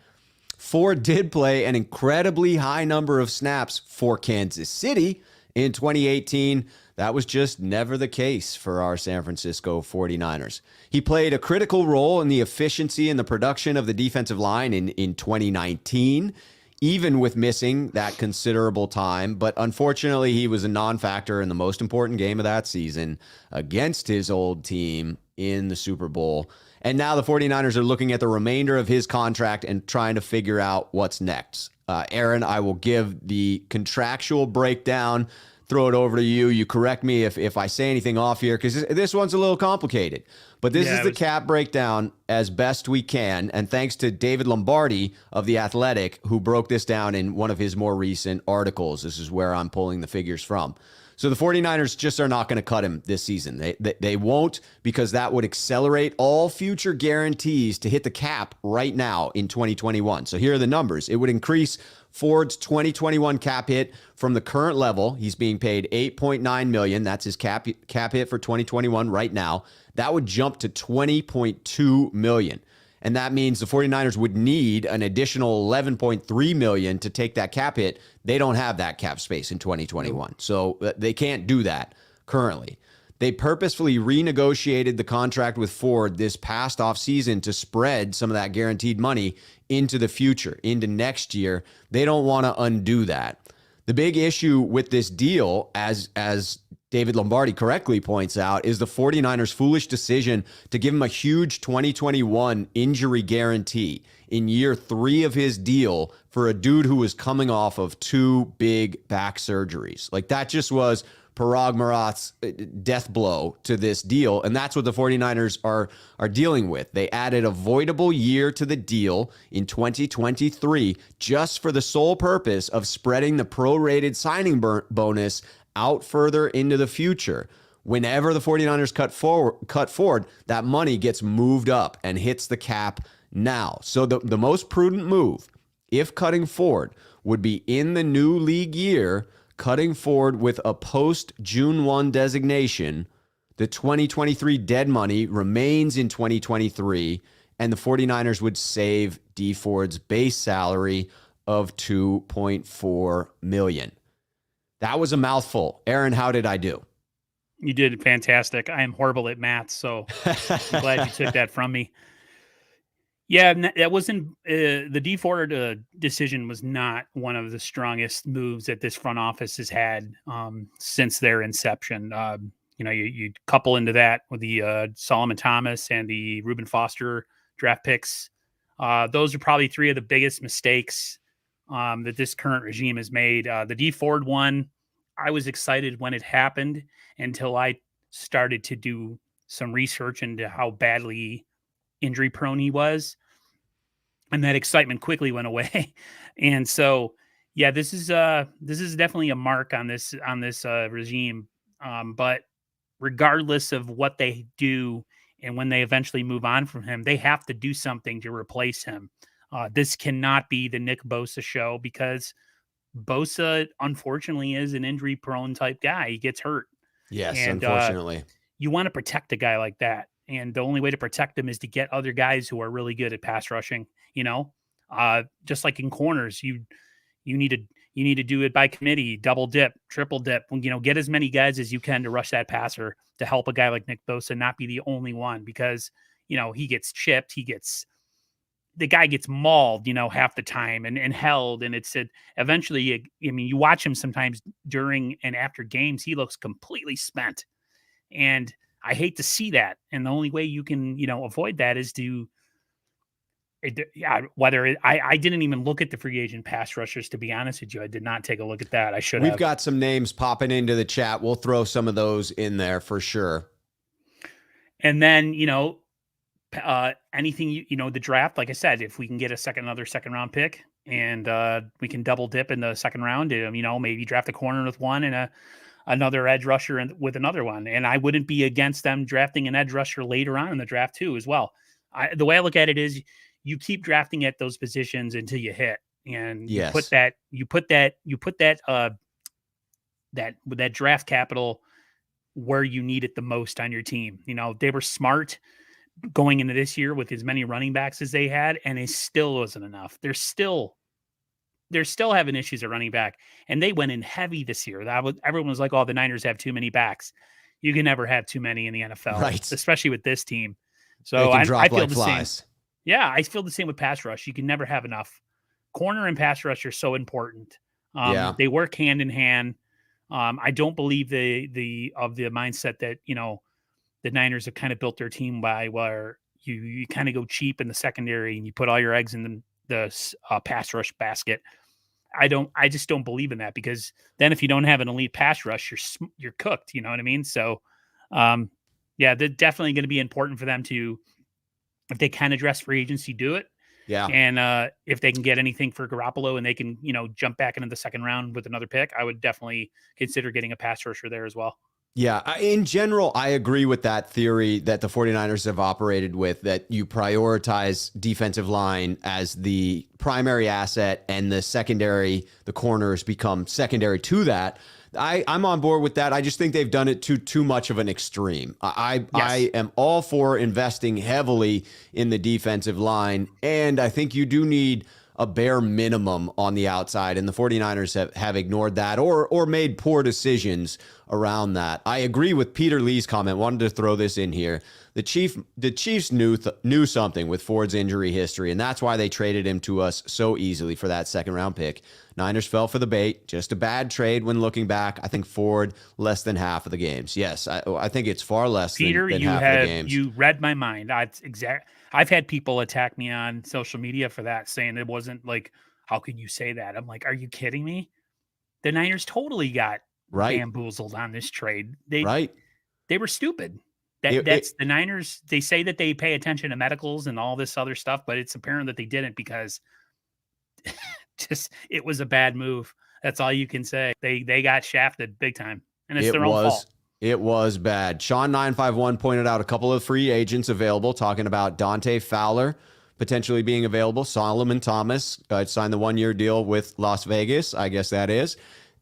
S1: Ford did play an incredibly high number of snaps for Kansas City in 2018. That was just never the case for our San Francisco 49ers. He played a critical role in the efficiency and the production of the defensive line in 2019, even with missing that considerable time. But unfortunately, he was a non-factor in the most important game of that season against his old team in the Super Bowl. And now the 49ers are looking at the remainder of his contract and trying to figure out what's next. Aaron, I will give the contractual breakdown, throw it over to you. You correct me if I say anything off here, because this one's a little complicated. But this is the cap breakdown as best we can. And thanks to David Lombardi of The Athletic, who broke this down in one of his more recent articles. This is where I'm pulling the figures from. So the 49ers just are not going to cut him this season. They won't, because that would accelerate all future guarantees to hit the cap right now in 2021. So here are the numbers. It would increase Ford's 2021 cap hit from the current level. He's being paid $8.9 million. That's his cap hit for 2021 right now. That would jump to $20.2 million. And that means the 49ers would need an additional $11.3 million to take that cap hit. They don't have that cap space in 2021. So they can't do that currently. They purposefully renegotiated the contract with Ford this past offseason to spread some of that guaranteed money into the future, into next year. They don't want to undo that. The big issue with this deal, as David Lombardi correctly points out, is the 49ers' foolish decision to give him a huge 2021 injury guarantee in year 3 of his deal for a dude who was coming off of 2 big back surgeries. Like, that just was Parag Marath's death blow to this deal, and that's what the 49ers are dealing with. They added a voidable year to the deal in 2023 just for the sole purpose of spreading the prorated signing bonus out further into the future. Whenever the 49ers cut forward, that money gets moved up and hits the cap now. So the most prudent move, if cutting Ford, would be in the new league year, cutting Ford with a post-June 1 designation. The 2023 dead money remains in 2023, and the 49ers would save D Ford's base salary of $2.4 million. That was a mouthful. Aaron, how did I do?
S2: You did fantastic. I am horrible at math, so I'm glad you took that from me. Yeah, that wasn't the D Ford decision was not one of the strongest moves that this front office has had since their inception. You couple into that with the Solomon Thomas and the Reuben Foster draft picks. Those are probably 3 of the biggest mistakes that this current regime has made. The D Ford one, I was excited when it happened until I started to do some research into how badly injury prone he was. And that excitement quickly went away. And so, yeah, this is definitely a mark on this regime. But regardless of what they do and when they eventually move on from him, they have to do something to replace him. This cannot be the Nick Bosa show, because Bosa, unfortunately, is an injury-prone type guy. He gets hurt.
S1: Yes,
S2: And
S1: unfortunately.
S2: you want to protect a guy like that. And the only way to protect them is to get other guys who are really good at pass rushing, just like in corners, you need to do it by committee, double dip, triple dip, get as many guys as you can to rush that passer to help a guy like Nick Bosa not be the only one, because, he gets chipped, the guy gets mauled, half the time and held. And it's eventually, you watch him sometimes during and after games, he looks completely spent. And I hate to see that. And the only way you can, avoid that is to, I didn't even look at the free agent pass rushers, to be honest with you. I did not take a look at that. I should have.
S1: We've got some names popping into the chat. We'll throw some of those in there for sure.
S2: And then, anything, the draft, like I said, if we can get another second round pick and we can double dip in the second round, maybe draft a corner with one and another edge rusher with another one. And I wouldn't be against them drafting an edge rusher later on in the draft too, as well. The way I look at it is you keep drafting at those positions until you hit, and you put that draft capital where you need it the most on your team. They were smart going into this year with as many running backs as they had, and it still wasn't enough. They're still having issues at running back, and they went in heavy this year. Everyone was like, "Oh, the Niners have too many backs." You can never have too many in the NFL,
S1: right?
S2: Especially with this team. So I feel like the flies. Same. Yeah, I feel the same with pass rush. You can never have enough. Corner and pass rush are so important. They work hand in hand. I don't believe the mindset that the Niners have kind of built their team by where you kind of go cheap in the secondary and you put all your eggs in the pass rush basket. I just don't believe in that, because then if you don't have an elite pass rush, you're cooked. You know what I mean? So, they're definitely going to be important for them to, if they can address free agency, do it.
S1: Yeah.
S2: And if they can get anything for Garoppolo and they can, jump back into the second round with another pick, I would definitely consider getting a pass rusher there as well.
S1: Yeah, in general, I agree with that theory that the 49ers have operated with, that you prioritize defensive line as the primary asset and the corners become secondary to that. I'm on board with that. I just think they've done it to too much of an extreme. I am all for investing heavily in the defensive line, and I think you do need a bare minimum on the outside, and the 49ers have ignored that or made poor decisions around that. I agree with Peter Lee's comment. Wanted to throw this in here. The Chiefs knew something with Ford's injury history, and that's why they traded him to us so easily for that second round pick. Niners fell for the bait. Just a bad trade when looking back. I think Ford less than half of the games. Yes, I think it's far less than half of the games.
S2: You read my mind. I've had people attack me on social media for that, saying it wasn't like, how can you say that? I'm like, are you kidding me? The Niners totally got bamboozled on this trade. They were stupid. The Niners. They say that they pay attention to medicals and all this other stuff, but it's apparent that they didn't, because it was a bad move. That's all you can say. They got shafted big time, and it's their own fault.
S1: It was bad. Sean951 pointed out a couple of free agents available, talking about Dante Fowler potentially being available. Solomon Thomas signed the 1-year deal with Las Vegas, I guess that is.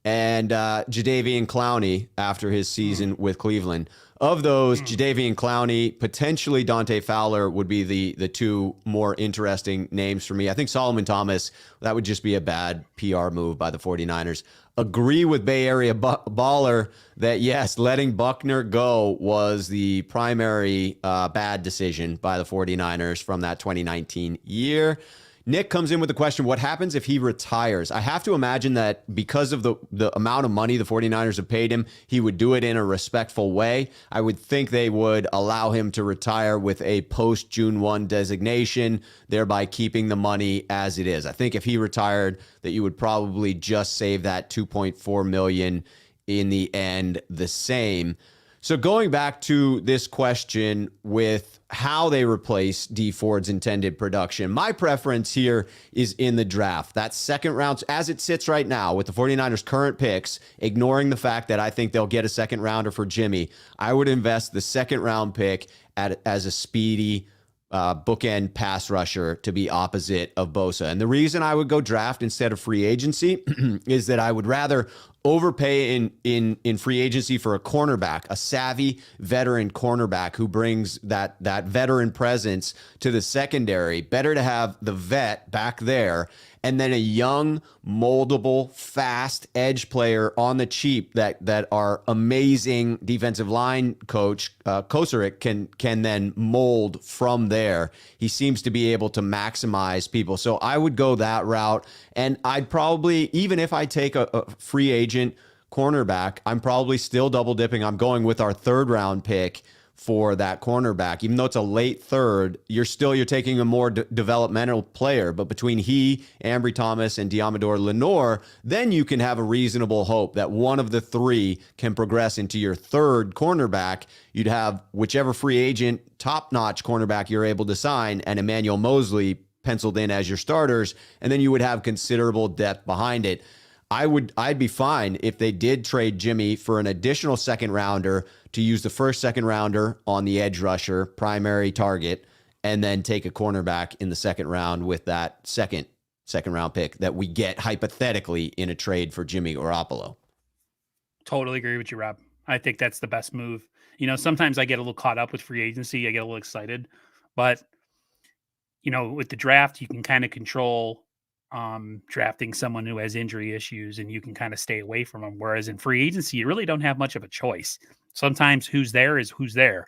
S1: And Jadeveon Clowney after his season with Cleveland. Of those, Jadeveon Clowney, potentially Dante Fowler would be the two more interesting names for me. I think Solomon Thomas, that would just be a bad PR move by the 49ers. Agree with Bay Area Baller that, yes, letting Buckner go was the primary bad decision by the 49ers from that 2019 year. Nick comes in with the question, what happens if he retires? I have to imagine that because of the amount of money the 49ers have paid him, he would do it in a respectful way. I would think they would allow him to retire with a post-June 1 designation, thereby keeping the money as it is. I think if he retired, that you would probably just save that $2.4 million in the end the same. So going back to this question with how they replace D Ford's intended production, my preference here is in the draft. That second round, as it sits right now with the 49ers' current picks, ignoring the fact that I think they'll get a second rounder for Jimmy, I would invest the second round pick as a speedy bookend pass rusher to be opposite of Bosa. And the reason I would go draft instead of free agency is that I would rather overpay in free agency for a cornerback, a savvy veteran cornerback who brings that veteran presence to the secondary. Better to have the vet back there and then a young, moldable, fast edge player on the cheap that our amazing defensive line coach Kosaric can then mold from there. He seems to be able to maximize people. So I would go that route. And I'd probably, even if I take a free agent cornerback, I'm probably still double dipping. I'm going with our 3rd round pick for that cornerback. Even though it's a late 3rd, you're taking a more developmental player. But between he, Ambry Thomas, and Diamador Lenore, then you can have a reasonable hope that one of the 3 can progress into your 3rd cornerback. You'd have whichever free agent, top-notch cornerback you're able to sign, and Emmanuel Mosley penciled in as your starters, and then you would have considerable depth behind it. I'd be fine if they did trade Jimmy for an additional 2nd rounder to use the first 2nd rounder on the edge rusher, primary target, and then take a cornerback in the 2nd round with that second round pick that we get hypothetically in a trade for Jimmy Garoppolo.
S2: Totally agree with you, Rob. I think that's the best move. Sometimes I get a little caught up with free agency. I get a little excited, but with the draft, you can kind of control drafting someone who has injury issues and you can kind of stay away from them. Whereas in free agency, you really don't have much of a choice. Sometimes who's there is who's there.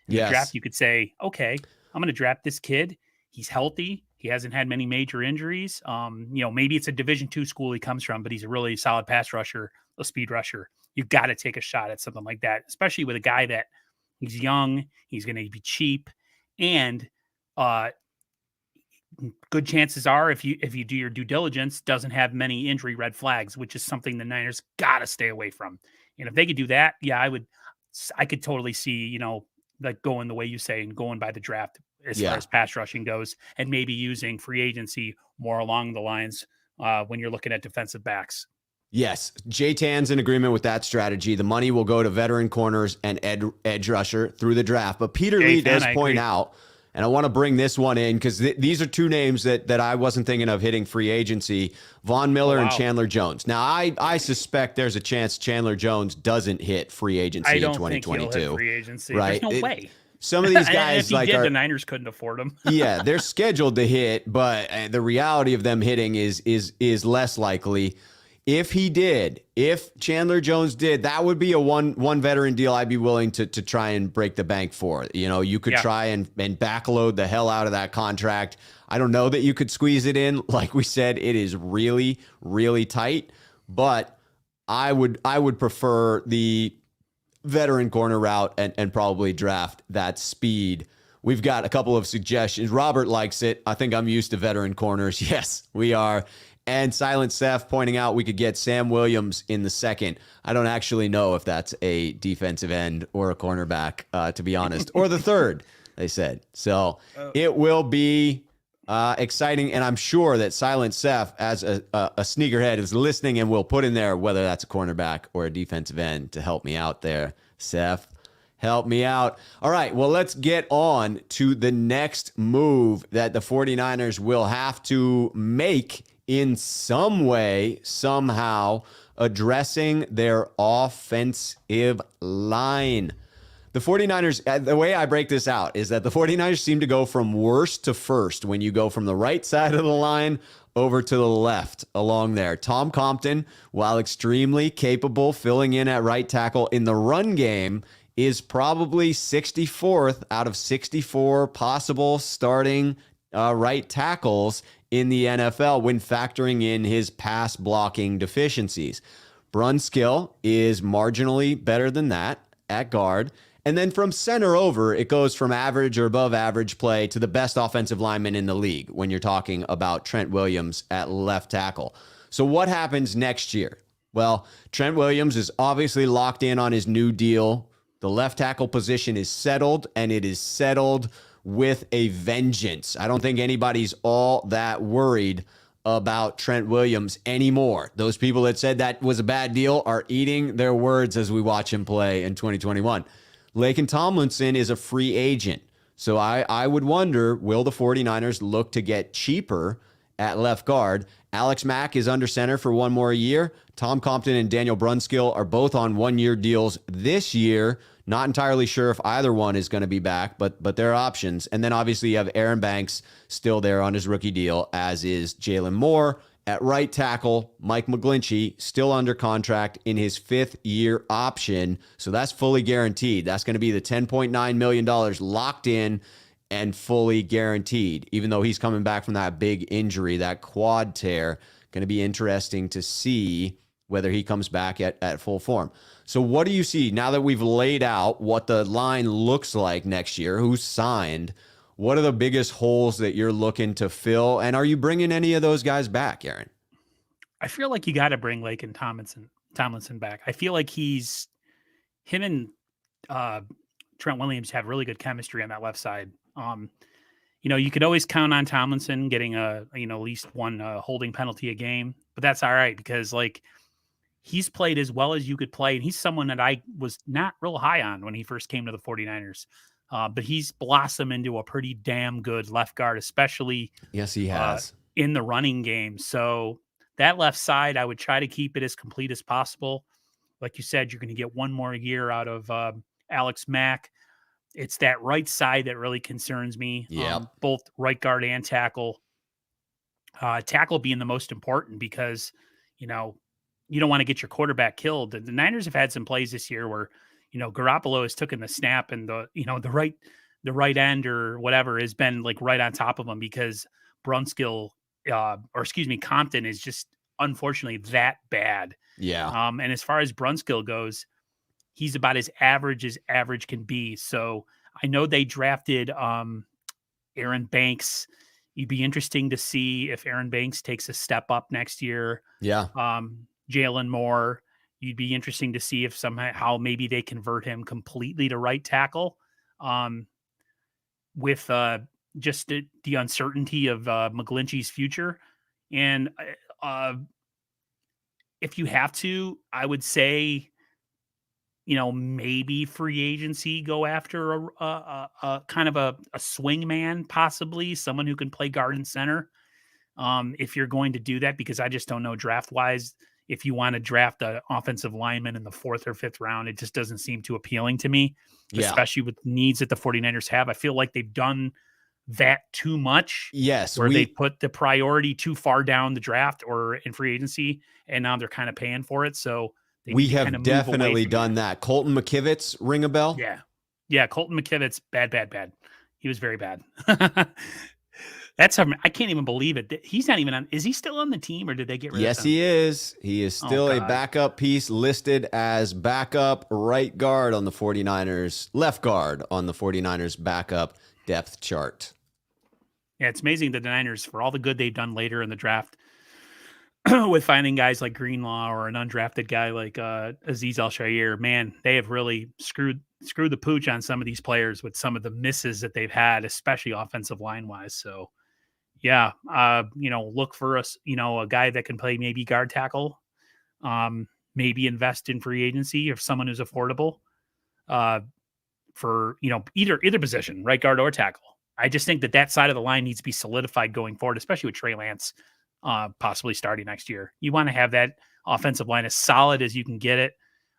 S2: In the draft, you could say, okay, I'm going to draft this kid. He's healthy. He hasn't had many major injuries. Maybe it's a Division II school he comes from, but he's a really solid pass rusher, a speed rusher. You've got to take a shot at something like that, especially with a guy that he's young, he's going to be cheap, and good chances are if you do your due diligence, doesn't have many injury red flags, which is something the Niners got to stay away from. And if they could do that, yeah, I could totally see, like going the way you say and going by the draft as far as pass rushing goes, and maybe using free agency more along the lines when you're looking at defensive backs.
S1: Yes, J-Tan's in agreement with that strategy. The money will go to veteran corners and edge rusher through the draft. But Peter Lee does point out, and I want to bring this one in because these are 2 names that I wasn't thinking of hitting free agency, Von Miller and Chandler Jones. Now, I suspect there's a chance Chandler Jones doesn't hit free agency in 2022.
S2: Think he'll hit free agency.
S1: Right?
S2: There's no way.
S1: Some of these guys,
S2: if he did, the Niners couldn't afford him.
S1: Yeah, they're scheduled to hit, but the reality of them hitting is less likely. If Chandler Jones did, that would be a one veteran deal I'd be willing to try and break the bank for. You could try and backload the hell out of that contract. I don't know that you could squeeze it in. Like we said, it is really, really tight, but I would prefer the veteran corner route and probably draft that speed. We've got a couple of suggestions. Robert likes it. I think I'm used to veteran corners. Yes, we are. And Silent Seth pointing out we could get Sam Williams in the 2nd. I don't actually know if that's a defensive end or a cornerback, to be honest. Or the 3rd, they said. So it will be exciting. And I'm sure that Silent Seth, as a sneakerhead, is listening and will put in there whether that's a cornerback or a defensive end to help me out there. Seth, help me out. All right, well, let's get on to the next move that the 49ers will have to make in some way, somehow, addressing their offensive line. The 49ers, the way I break this out is that the 49ers seem to go from worst to first when you go from the right side of the line over to the left along there. Tom Compton, while extremely capable filling in at right tackle in the run game, is probably 64th out of 64 possible starting right tackles in the NFL when factoring in his pass blocking deficiencies. Brunskill is marginally better than that at guard. And then from center over, it goes from average or above average play to the best offensive lineman in the league when you're talking about Trent Williams at left tackle. So what happens next year? Well, Trent Williams is obviously locked in on his new deal. The left tackle position is settled, and it is settled with a vengeance. I don't think anybody's all that worried about Trent Williams anymore. Those people that said that was a bad deal are eating their words as we watch him play in 2021. Laken Tomlinson is a free agent. So I would wonder, will the 49ers look to get cheaper at left guard. Alex Mack is under center for one more year. Tom Compton and Daniel Brunskill are both on one-year deals this year. Not entirely sure if either one is going to be back, but they're options. And then obviously you have Aaron Banks still there on his rookie deal, as is Jalen Moore. At right tackle, Mike McGlinchey still under contract in his 5th-year option. So that's fully guaranteed. That's going to be the $10.9 million locked in and fully guaranteed, even though he's coming back from that big injury, that quad tear. Going to be interesting to see whether he comes back at full form. So what do you see now that we've laid out what the line looks like next year, who's signed? What are the biggest holes that you're looking to fill? And are you bringing any of those guys back, Aaron?
S2: I feel like you got to bring Laken Tomlinson back. I feel like him and Trent Williams have really good chemistry on that left side. You could always count on Tomlinson getting at least one holding penalty a game, but that's all right because he's played as well as you could play. And he's someone that I was not real high on when he first came to the 49ers. But he's blossomed into a pretty damn good left guard, especially
S1: yes, he has
S2: in the running game. So that left side, I would try to keep it as complete as possible. Like you said, you're going to get one more year out of Alex Mack. It's that right side that really concerns me.
S1: Yeah,
S2: both right guard and tackle. Tackle being the most important because, you don't want to get your quarterback killed. The Niners have had some plays this year where, Garoppolo has taken the snap and the right end or whatever has been right on top of him because Compton is just unfortunately that bad.
S1: Yeah.
S2: And as far as Brunskill goes, he's about as average can be. So I know they drafted Aaron Banks. It'd be interesting to see if Aaron Banks takes a step up next year.
S1: Yeah.
S2: Jalen Moore. You'd be interesting to see if somehow maybe they convert him completely to right tackle with just the uncertainty of McGlinchey's future. And if you have to, I would say, maybe free agency, go after a kind of a swing man, possibly someone who can play guard and center. If you're going to do that, because I just don't know draft wise, if you want to draft an offensive lineman in the 4th or 5th round, it just doesn't seem too appealing to me, especially with needs that the 49ers have. I feel like they've done that too much.
S1: Yes.
S2: Where they put the priority too far down the draft or in free agency, and now they're kind of paying for it. So
S1: we have definitely done that. Colton McKivitz, ring a bell?
S2: Yeah. Yeah. Colton McKivitz, bad. He was very bad. I can't even believe it. He's not even on. Is he still on the team or did they get rid of him?
S1: Yes, he is. He is still a backup piece listed as backup right guard on the 49ers, left guard on the 49ers backup depth chart.
S2: Yeah, it's amazing that the Niners, for all the good they've done later in the draft, with finding guys like Greenlaw or an undrafted guy like Azeez Al-Shaair, man, they have really screwed the pooch on some of these players with some of the misses that they've had, especially offensive line wise. So, yeah, look for us, a guy that can play maybe guard tackle, maybe invest in free agency if someone who's affordable for, either position, right guard or tackle. I just think that side of the line needs to be solidified going forward, especially with Trey Lance possibly starting next year. You want to have that offensive line as solid as you can get it,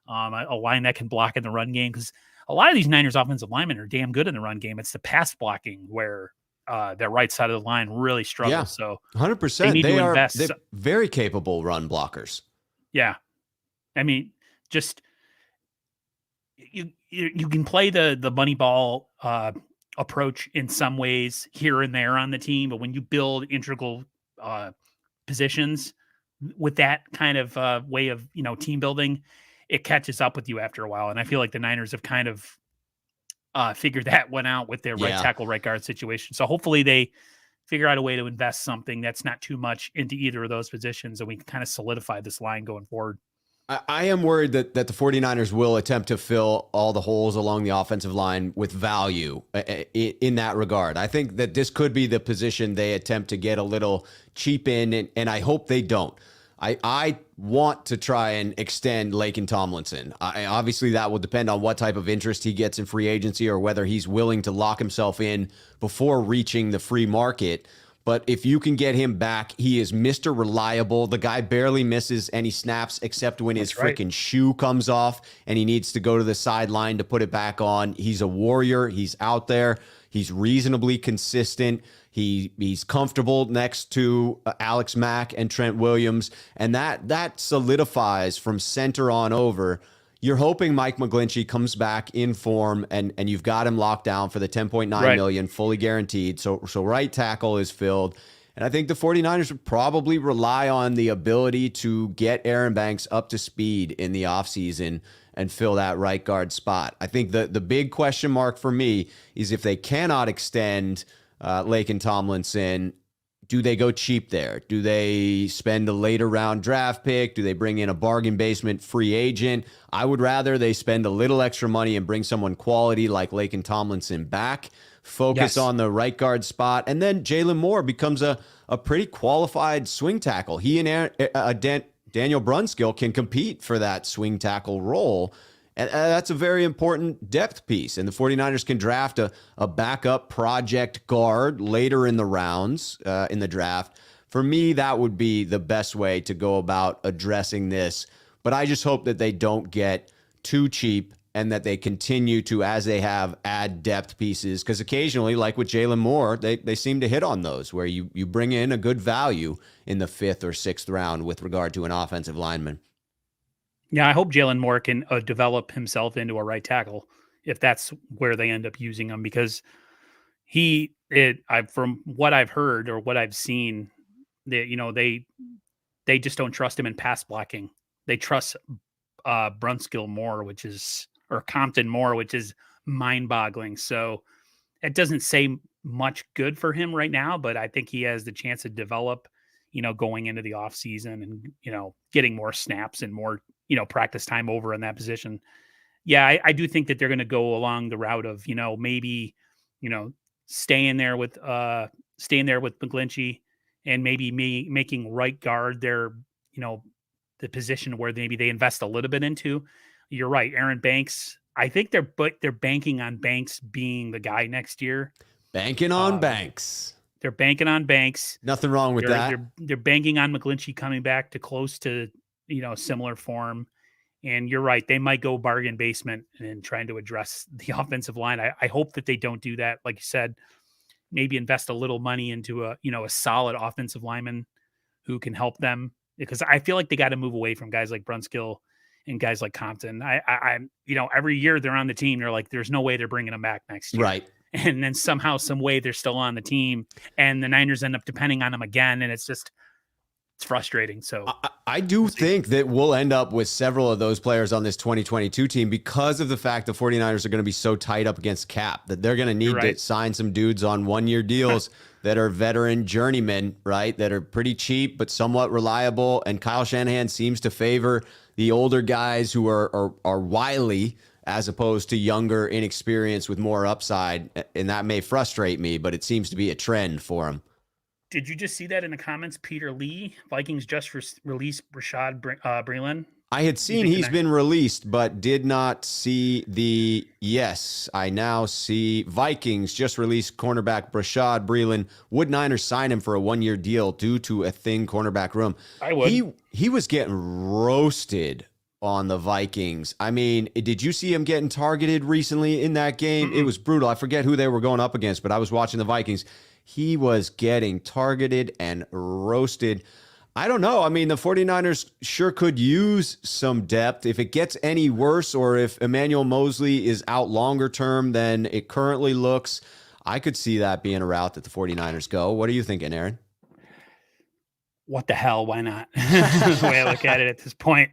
S2: a line that can block in the run game, because a lot of these Niners offensive linemen are damn good in the run game. It's the pass blocking where their right side of the line really struggles. Yeah,
S1: so 100%. They are invest. Very capable run blockers.
S2: Yeah. I mean, just you can play the money ball approach in some ways here and there on the team, but when you build integral positions with that kind of way of team building, it catches up with you after a while. And I feel like the Niners have kind of figured that one out with their right tackle, right guard situation. So hopefully they figure out a way to invest something that's not too much into either of those positions, and we can kind of solidify this line going forward.
S1: I am worried that the 49ers will attempt to fill all the holes along the offensive line with value in that regard. I think that this could be the position they attempt to get a little cheap in, and I hope they don't. I want to try and extend Laken Tomlinson. Obviously, that will depend on what type of interest he gets in free agency or whether he's willing to lock himself in before reaching the free market. But if you can get him back, he is Mr. Reliable. The guy barely misses any snaps except when his freaking shoe comes off and he needs to go to the sideline to put it back on. He's a warrior. He's out there. He's reasonably consistent. He's comfortable next to Alex Mack and Trent Williams. And that solidifies from center on over. You're hoping Mike McGlinchey comes back in form and you've got him locked down for the $10.9 million fully guaranteed. So right tackle is filled. And I think the 49ers would probably rely on the ability to get Aaron Banks up to speed in the offseason and fill that right guard spot. I think the big question mark for me is if they cannot extend Laken Tomlinson, do they go cheap there? Do they spend a later round draft pick? Do they bring in a bargain basement free agent? I would rather they spend a little extra money and bring someone quality like Laken Tomlinson back, focus on the right guard spot, and then Jalen Moore becomes a pretty qualified swing tackle. He and Daniel Brunskill can compete for that swing tackle role. And that's a very important depth piece. And the 49ers can draft a backup project guard later in the rounds in the draft. For me, that would be the best way to go about addressing this. But I just hope that they don't get too cheap and that they continue to, as they have, add depth pieces. Because occasionally, like with Jalen Moore, they seem to hit on those where you bring in a good value in the 5th or 6th round with regard to an offensive lineman.
S2: Yeah, I hope Jalen Moore can develop himself into a right tackle if that's where they end up using him, because from what I've heard or what I've seen, they just don't trust him in pass blocking. They trust Brunskill more, or Compton more, which is mind-boggling. So it doesn't say much good for him right now, but I think he has the chance to develop, going into the offseason and, getting more snaps and more practice time over in that position. Yeah, I do think that they're going to go along the route of, maybe, staying there with McGlinchey and maybe making right guard their, the position where maybe they invest a little bit into. You're right. Aaron Banks, I think they're banking on Banks being the guy next year.
S1: Banking on Banks.
S2: They're banking on Banks.
S1: Nothing wrong with that.
S2: They're banking on McGlinchey coming back to close to, similar form. And you're right. They might go bargain basement and trying to address the offensive line. I hope that they don't do that. Like you said, maybe invest a little money into a solid offensive lineman who can help them, because I feel like they got to move away from guys like Brunskill and guys like Compton. I every year they're on the team, they're like, there's no way they're bringing them back next year.
S1: Right.
S2: And then somehow, some way they're still on the team and the Niners end up depending on them again. And it's frustrating. So
S1: I do think that we'll end up with several of those players on this 2022 team because of the fact the 49ers are going to be so tight up against cap that they're going to need to sign some dudes on 1-year deals that are veteran journeymen, right? That are pretty cheap, but somewhat reliable. And Kyle Shanahan seems to favor the older guys who are wily as opposed to younger, inexperienced with more upside. And that may frustrate me, but it seems to be a trend for him.
S2: Did you just see that in the comments? Peter Lee, Vikings just released Rashad Breeland.
S1: I had seen he's been released, but did not see yes, I now see Vikings just released cornerback Rashad Breeland. Would Niners sign him for a 1-year deal due to a thin cornerback room?
S2: I would.
S1: He was getting roasted on the Vikings. I mean, did you see him getting targeted recently in that game? Mm-mm. It was brutal. I forget who they were going up against, but I was watching the Vikings. He was getting targeted and roasted. I don't know. I mean, the 49ers sure could use some depth. If it gets any worse or if Emmanuel Mosley is out longer term than it currently looks, I could see that being a route that the 49ers go. What are you thinking, Aaron?
S2: What the hell? Why not? The way I look at it at this point.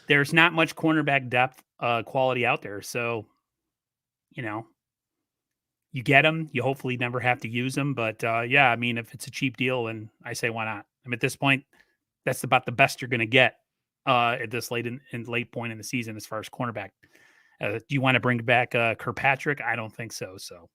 S2: There's not much cornerback depth quality out there. So, you get them, you hopefully never have to use them. But yeah, I mean, if it's a cheap deal, then I say, why not? I mean, at this point, that's about the best you're going to get at this late point in the season as far as cornerback. Do you want to bring back Kirkpatrick? I don't think so. So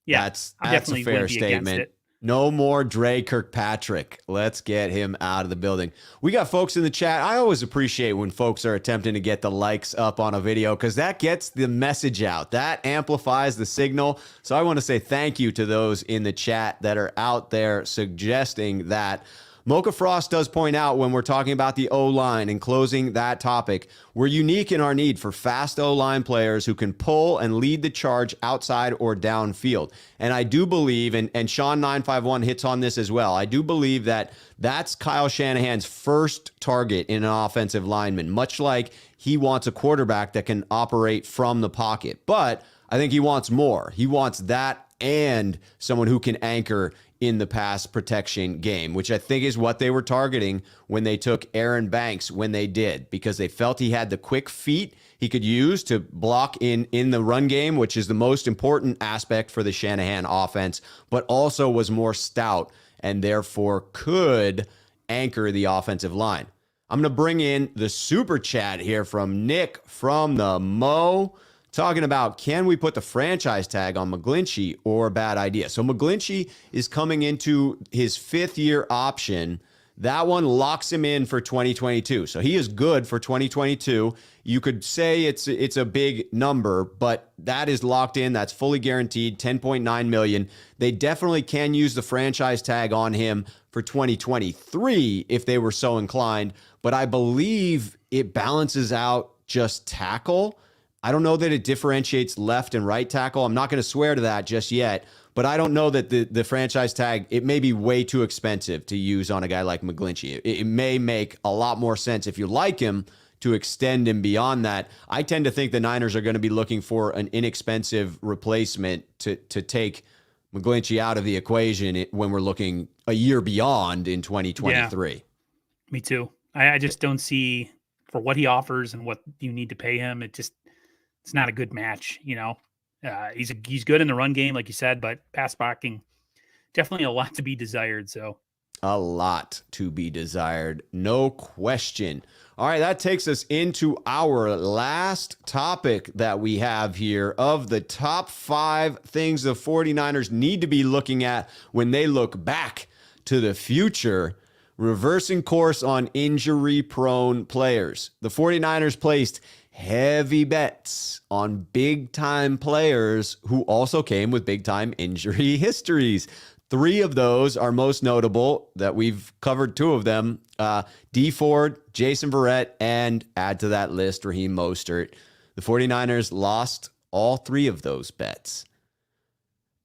S2: yeah,
S1: that's a fair statement. No more Dre Kirkpatrick. Let's get him out of the building. We got folks in the chat. I always appreciate when folks are attempting to get the likes up on a video because that gets the message out. That amplifies the signal. So I want to say thank you to those in the chat that are out there suggesting that. Mocha Frost does point out when we're talking about the O-line and closing that topic, we're unique in our need for fast O-line players who can pull and lead the charge outside or downfield. And I do believe, and Sean951 hits on this as well, I do believe that that's Kyle Shanahan's first target in an offensive lineman, much like he wants a quarterback that can operate from the pocket. But I think he wants more. He wants that and someone who can anchor in the pass protection game, which I think is what they were targeting when they took Aaron Banks when they did, because they felt he had the quick feet he could use to block in the run game, which is the most important aspect for the Shanahan offense, but also was more stout and therefore could anchor the offensive line. I'm going to bring in the super chat here from Nick from the Mo, talking about, can we put the franchise tag on McGlinchey or a bad idea? So McGlinchey is coming into his 5th-year option. That one locks him in for 2022. So he is good for 2022. You could say it's a big number, but that is locked in. That's fully guaranteed, $10.9 million. They definitely can use the franchise tag on him for 2023 if they were so inclined, but I believe it balances out just tackle. I don't know that it differentiates left and right tackle. I'm not going to swear to that just yet, but I don't know that the franchise tag, it may be way too expensive to use on a guy like McGlinchey. It may make a lot more sense if you like him to extend him beyond that. I tend to think the Niners are going to be looking for an inexpensive replacement to take McGlinchey out of the equation when we're looking a year beyond in 2023. Yeah,
S2: me too. I just don't see, for what he offers and what you need to pay him, it's not a good match, you know. He's good in the run game, like you said, but pass blocking, definitely a lot to be desired. So
S1: a lot to be desired, no question. All right, that takes us into our last topic that we have here of the top 5 things the 49ers need to be looking at when they look back to the future. Reversing course on injury-prone players. The 49ers placed heavy bets on big-time players who also came with big-time injury histories. 3 of those are most notable that we've covered 2 of them. Dee Ford, Jason Verrett, and add to that list Raheem Mostert. The 49ers lost all 3 of those bets.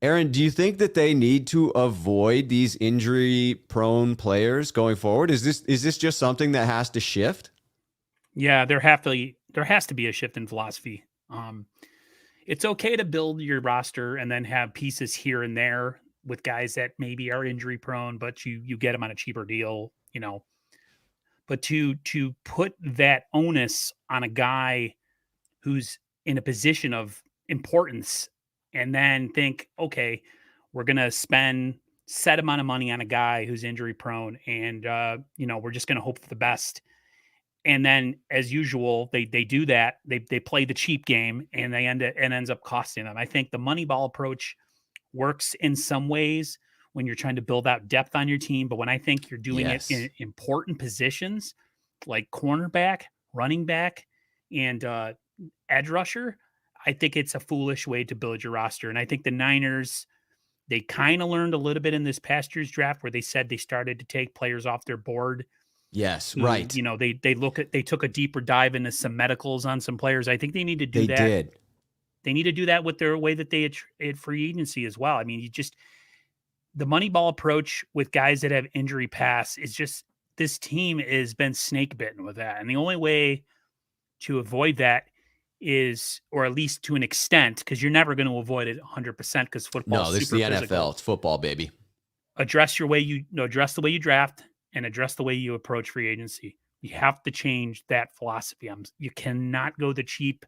S1: Aaron, do you think that they need to avoid these injury-prone players going forward? Is this just something that has to shift?
S2: Yeah, there has to be a shift in philosophy. It's okay to build your roster and then have pieces here and there with guys that maybe are injury prone, but you get them on a cheaper deal, you know. But to put that onus on a guy who's in a position of importance and then think, okay, we're going to spend set amount of money on a guy who's injury prone and, we're just going to hope for the best. And then, as usual, they do that. They play the cheap game, and ends up costing them. I think the Moneyball approach works in some ways when you're trying to build out depth on your team, but when I think you're doing it in important positions like cornerback, running back, and edge rusher, I think it's a foolish way to build your roster. And I think the Niners, they kind of learned a little bit in this past year's draft where they said they started to take players off their board.
S1: Yes, right.
S2: You know, they took a deeper dive into some medicals on some players. I think they need to do that.
S1: They did.
S2: They need to do that with their way that they had free agency as well. I mean, the Moneyball approach with guys that have injury pass is just, this team has been snake bitten with that. And the only way to avoid that is, or at least to an extent, because you're never going to avoid it 100% because football.
S1: No, this is the NFL. It's football, baby.
S2: Address the way you draft and address the way you approach free agency. You have to change that philosophy. You cannot go the cheap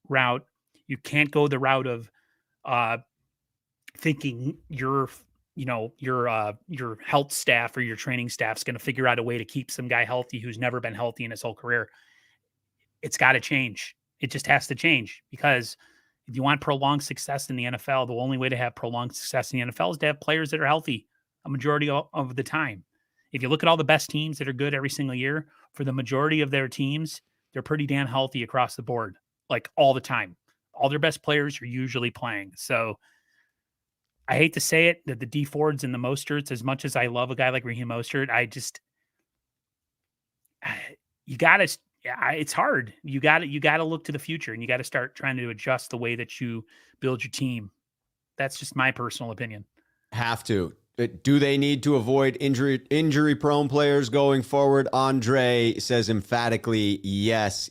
S2: route. You can't go the route of thinking your health staff or your training staff is going to figure out a way to keep some guy healthy who's never been healthy in his whole career. It's got to change. It just has to change, because if you want prolonged success in the NFL, the only way to have prolonged success in the NFL is to have players that are healthy a majority of the time. If you look at all the best teams that are good every single year, for the majority of their teams, they're pretty damn healthy across the board, like all the time. All their best players are usually playing. So I hate to say it, that the D Fords and the Mosterts, as much as I love a guy like Raheem Mostert, you gotta, it's hard. You gotta look to the future, and you gotta start trying to adjust the way that you build your team. That's just my personal opinion.
S1: Have to. Do they need to avoid injury prone players going forward? Andre says emphatically, yes,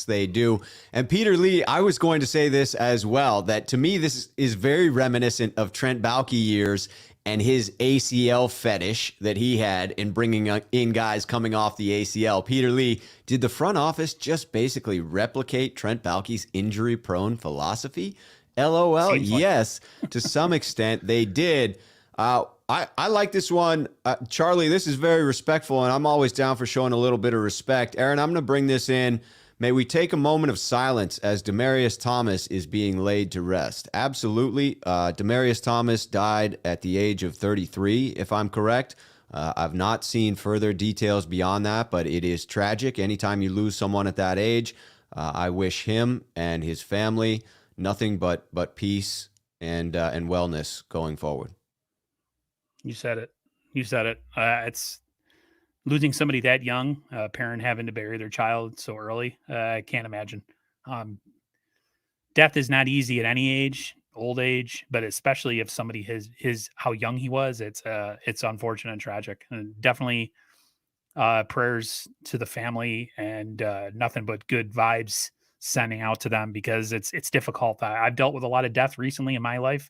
S1: they do. And Peter Lee, I was going to say this as well, that to me, this is very reminiscent of Trent Baalke years and his ACL fetish that he had in bringing in guys coming off the ACL. Peter Lee, did the front office just basically replicate Trent Baalke's injury prone philosophy? LOL. Yes, to some extent they did. I like this one. Charlie, this is very respectful, and I'm always down for showing a little bit of respect. Aaron, I'm going to bring this in. May we take a moment of silence as Demaryius Thomas is being laid to rest? Absolutely. Demaryius Thomas died at the age of 33, if I'm correct. I've not seen further details beyond that, but it is tragic. Anytime you lose someone at that age, I wish him and his family nothing but peace and wellness going forward.
S2: You said it. It's losing somebody that young, a parent having to bury their child so early. I can't imagine. Death is not easy at any age, old age, but especially if somebody his how young he was, it's unfortunate and tragic. And definitely prayers to the family, and nothing but good vibes sending out to them, because it's difficult. I've dealt with a lot of death recently in my life,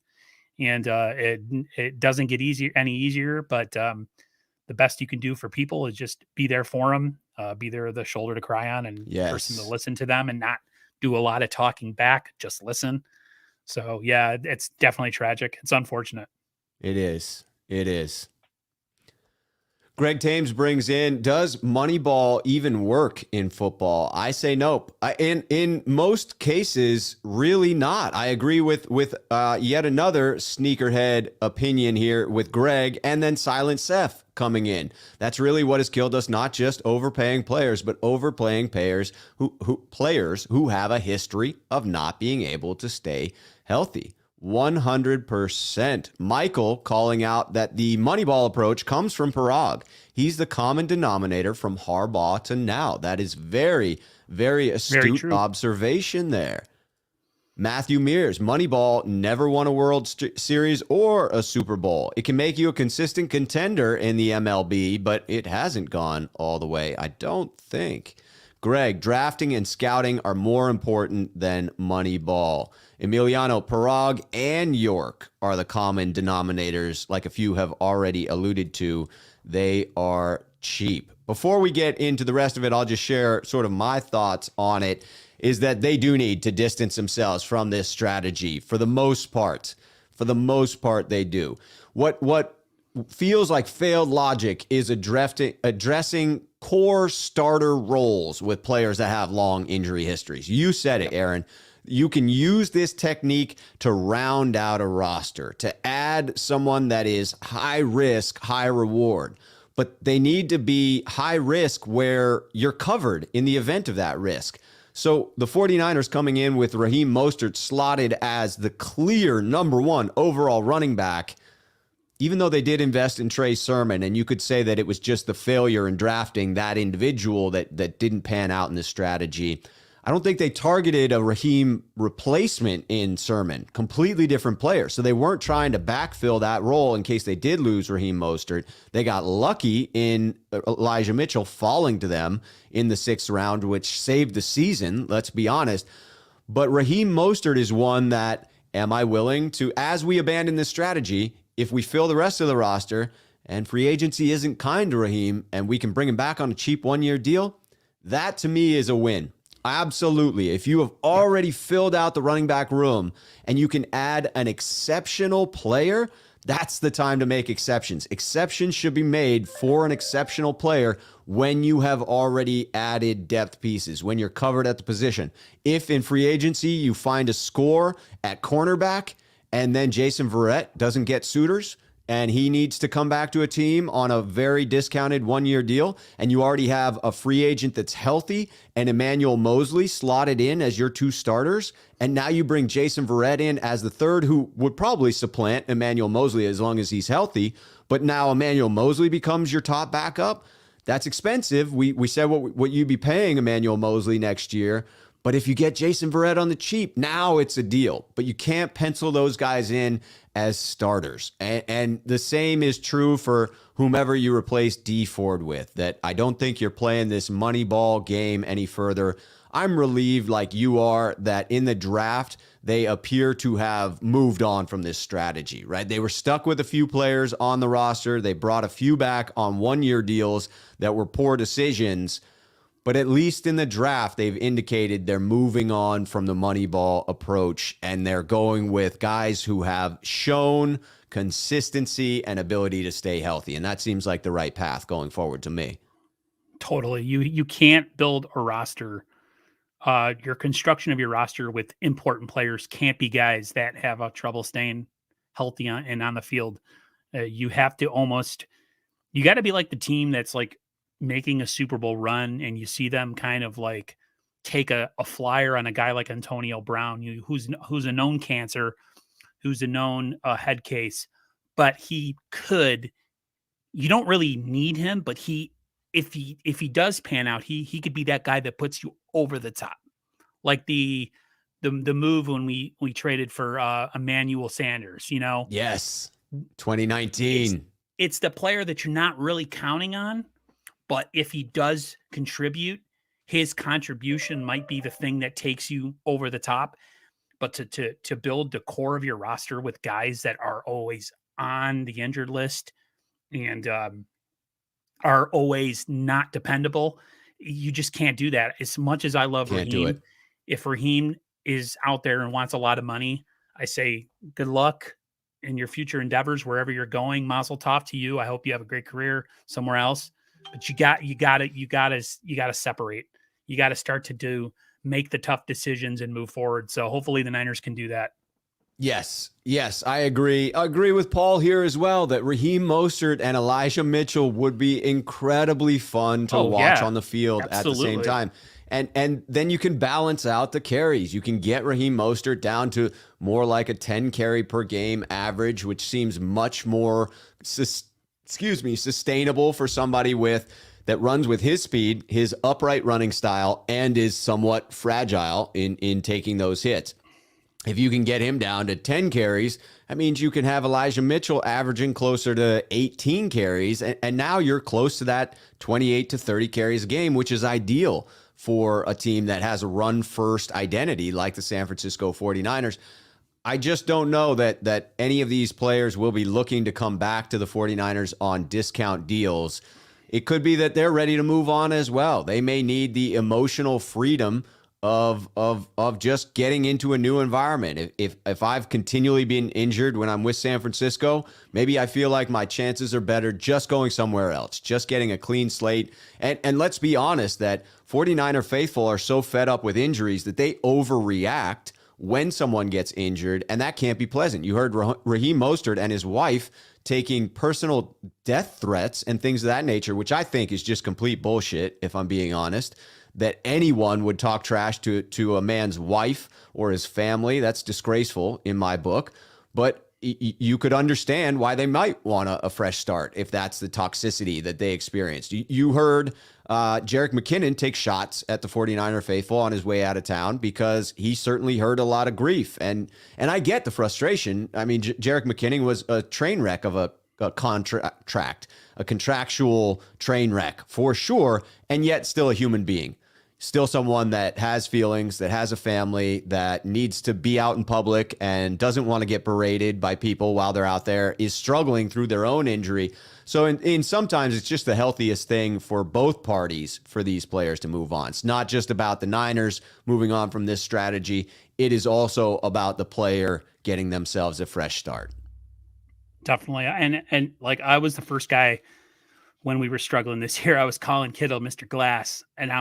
S2: and it doesn't get any easier. But the best you can do for people is just be there for them, be there the shoulder to cry on, and person to listen to them, and not do a lot of talking back. Just listen. So yeah, it's definitely tragic. It's unfortunate.
S1: It is. Greg Thames brings in, does Moneyball even work in football? I say nope. In most cases, really not. I agree with yet another sneakerhead opinion here with Greg, and then Silent Seth coming in. That's really what has killed us, not just overpaying players, but overpaying players who have a history of not being able to stay healthy. 100%. Michael calling out that the Moneyball approach comes from Parag. He's the common denominator from Harbaugh to now. That is very, very astute observation there. Matthew Mears, Moneyball never won a World Series or a Super Bowl. It can make you a consistent contender in the MLB, but it hasn't gone all the way, I don't think. Greg, drafting and scouting are more important than Moneyball. Emiliano, Parag and York are the common denominators, like a few have already alluded to. They are cheap. Before we get into the rest of it, I'll just share sort of my thoughts on it, is that they do need to distance themselves from this strategy for the most part. For the most part, they do. What feels like failed logic is addressing core starter roles with players that have long injury histories. You said it, Aaron. You can use this technique to round out a roster, to add someone that is high risk, high reward. But they need to be high risk where you're covered in the event of that risk. So the 49ers coming in with Raheem Mostert slotted as the clear number one overall running back, even though they did invest in Trey Sermon, and you could say that it was just the failure in drafting that individual that didn't pan out in this strategy. I don't think they targeted a Raheem replacement in Sermon. Completely different player. So they weren't trying to backfill that role in case they did lose Raheem Mostert. They got lucky in Elijah Mitchell falling to them in the 6th round, which saved the season, let's be honest. But Raheem Mostert is one that, am I willing to, as we abandon this strategy, if we fill the rest of the roster and free agency isn't kind to Raheem and we can bring him back on a cheap 1-year deal, that to me is a win. Absolutely. If you have already filled out the running back room and you can add an exceptional player, that's the time to make exceptions. Exceptions should be made for an exceptional player when you have already added depth pieces, when you're covered at the position. If in free agency you find a score at cornerback and then Jason Verrett doesn't get suitors, and he needs to come back to a team on a very discounted 1-year deal, and you already have a free agent that's healthy and Emmanuel Mosley slotted in as your 2 starters, and now you bring Jason Verrett in as the third, who would probably supplant Emmanuel Mosley as long as he's healthy, but now Emmanuel Mosley becomes your top backup. That's expensive. We said what you'd be paying Emmanuel Mosley next year. But if you get Jason Verrett on the cheap, now it's a deal. But you can't pencil those guys in as starters. And the same is true for whomever you replace D Ford with, that I don't think you're playing this money ball game any further. I'm relieved, like you are, that in the draft, they appear to have moved on from this strategy, right? They were stuck with a few players on the roster. They brought a few back on 1-year deals that were poor decisions. But at least in the draft, they've indicated they're moving on from the Moneyball approach, and they're going with guys who have shown consistency and ability to stay healthy. And that seems like the right path going forward to me.
S2: Totally. You can't build a roster. Your construction of your roster with important players can't be guys that have trouble staying healthy and on the field. You have to you got to be like the team that's like making a Super Bowl run, and you see them kind of like take a flyer on a guy like Antonio Brown, who's a known cancer, who's a known head case, but you don't really need him, but if he does pan out, he could be that guy that puts you over the top. Like the move when we traded for Emmanuel Sanders,
S1: Yes. 2019.
S2: It's the player that you're not really counting on. But if he does contribute, his contribution might be the thing that takes you over the top. But to build the core of your roster with guys that are always on the injured list and are always not dependable, you just can't do that. As much as I love Raheem, if Raheem is out there and wants a lot of money, I say good luck in your future endeavors wherever you're going. Mazel tov to you. I hope you have a great career somewhere else. But you got to separate. You got to start to make the tough decisions and move forward. So hopefully the Niners can do that.
S1: Yes, I agree. I agree with Paul here as well that Raheem Mostert and Elijah Mitchell would be incredibly fun to watch on the field at the same time. And then you can balance out the carries. You can get Raheem Mostert down to more like a 10 carry per game average, which seems much more sustainable for somebody that runs with his speed, his upright running style, and is somewhat fragile in taking those hits. If you can get him down to 10 carries, that means you can have Elijah Mitchell averaging closer to 18 carries, and now you're close to that 28 to 30 carries a game, which is ideal for a team that has a run-first identity like the San Francisco 49ers. I just don't know that any of these players will be looking to come back to the 49ers on discount deals. It could be that they're ready to move on as well. They may need the emotional freedom of just getting into a new environment. If I've continually been injured when I'm with San Francisco, maybe I feel like my chances are better just going somewhere else, just getting a clean slate. And let's be honest that 49er faithful are so fed up with injuries that they overreact when someone gets injured, and that can't be pleasant. You heard Raheem Mostert and his wife taking personal death threats and things of that nature, which I think is just complete bullshit, if I'm being honest, that anyone would talk trash to a man's wife or his family. That's disgraceful in my book. But you could understand why they might want a fresh start if that's the toxicity that they experienced. You heard Jerick McKinnon take shots at the 49er faithful on his way out of town because he certainly heard a lot of grief. And I get the frustration. I mean, Jerick McKinnon was a train wreck of a contractual train wreck for sure, and yet still a human being. Still someone that has feelings, that has a family, that needs to be out in public and doesn't want to get berated by people while they're out there, is struggling through their own injury. So in sometimes it's just the healthiest thing for both parties for these players to move on. It's not just about the Niners moving on from this strategy. It is also about the player getting themselves a fresh start.
S2: Definitely. And like I was the first guy when we were struggling this year, I was calling Kittle Mr. Glass, and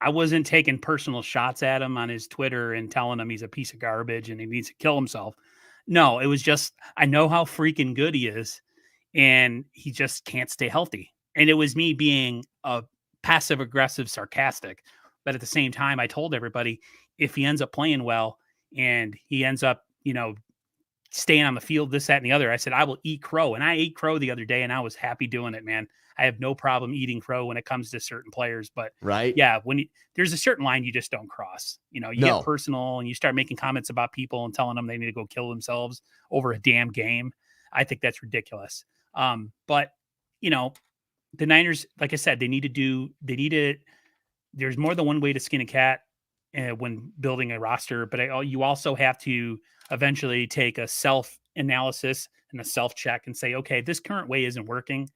S2: I wasn't taking personal shots at him on his Twitter and telling him he's a piece of garbage and he needs to kill himself. No, it was just, I know how freaking good he is, and he just can't stay healthy. And it was me being a passive aggressive sarcastic. But at the same time, I told everybody, if he ends up playing well and he ends up, staying on the field, this, that, and the other, I said, I will eat crow. And I ate crow the other day and I was happy doing it, man. I have no problem eating crow when it comes to certain players. But
S1: Right?
S2: yeah, there's a certain line you just don't cross. You get
S1: No.
S2: personal and you start making comments about people and telling them they need to go kill themselves over a damn game. I think that's ridiculous. But you know, the Niners, like I said, there's more than one way to skin a cat when building a roster, but you also have to eventually take a self analysis and a self check and say, okay, this current way isn't working.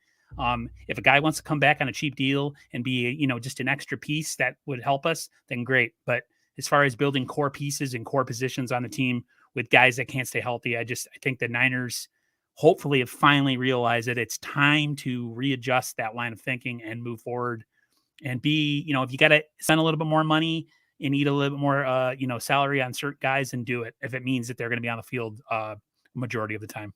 S2: If a guy wants to come back on a cheap deal and be, just an extra piece that would help us, then great. But as far as building core pieces and core positions on the team with guys that can't stay healthy, I think the Niners hopefully have finally realized that it's time to readjust that line of thinking and move forward and be, if you got to spend a little bit more money and eat a little bit more, salary on certain guys, and do it if it means that they're going to be on the field majority of the time.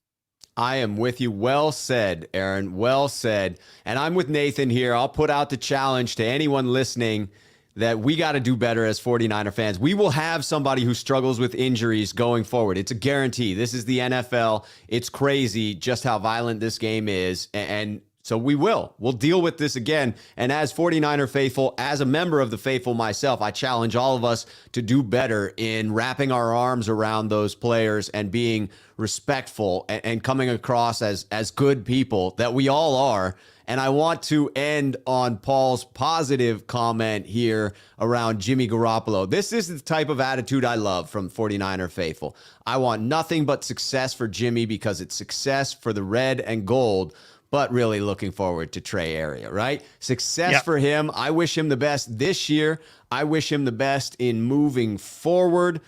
S1: I am with you. Well said, Aaron. Well said. And I'm with Nathan here. I'll put out the challenge to anyone listening that we got to do better as 49er fans. We will have somebody who struggles with injuries going forward. It's a guarantee. This is the NFL. It's crazy just how violent this game is. And so we'll deal with this again. And as 49er faithful, as a member of the faithful myself, I challenge all of us to do better in wrapping our arms around those players and being respectful and coming across as good people that we all are. And I want to end on Paul's positive comment here around Jimmy Garoppolo. This is the type of attitude I love from 49er faithful. I want nothing but success for Jimmy because it's success for the red and gold, but really looking forward to Trey Area, right? Success for him. I wish him the best this year. I wish him the best in moving forward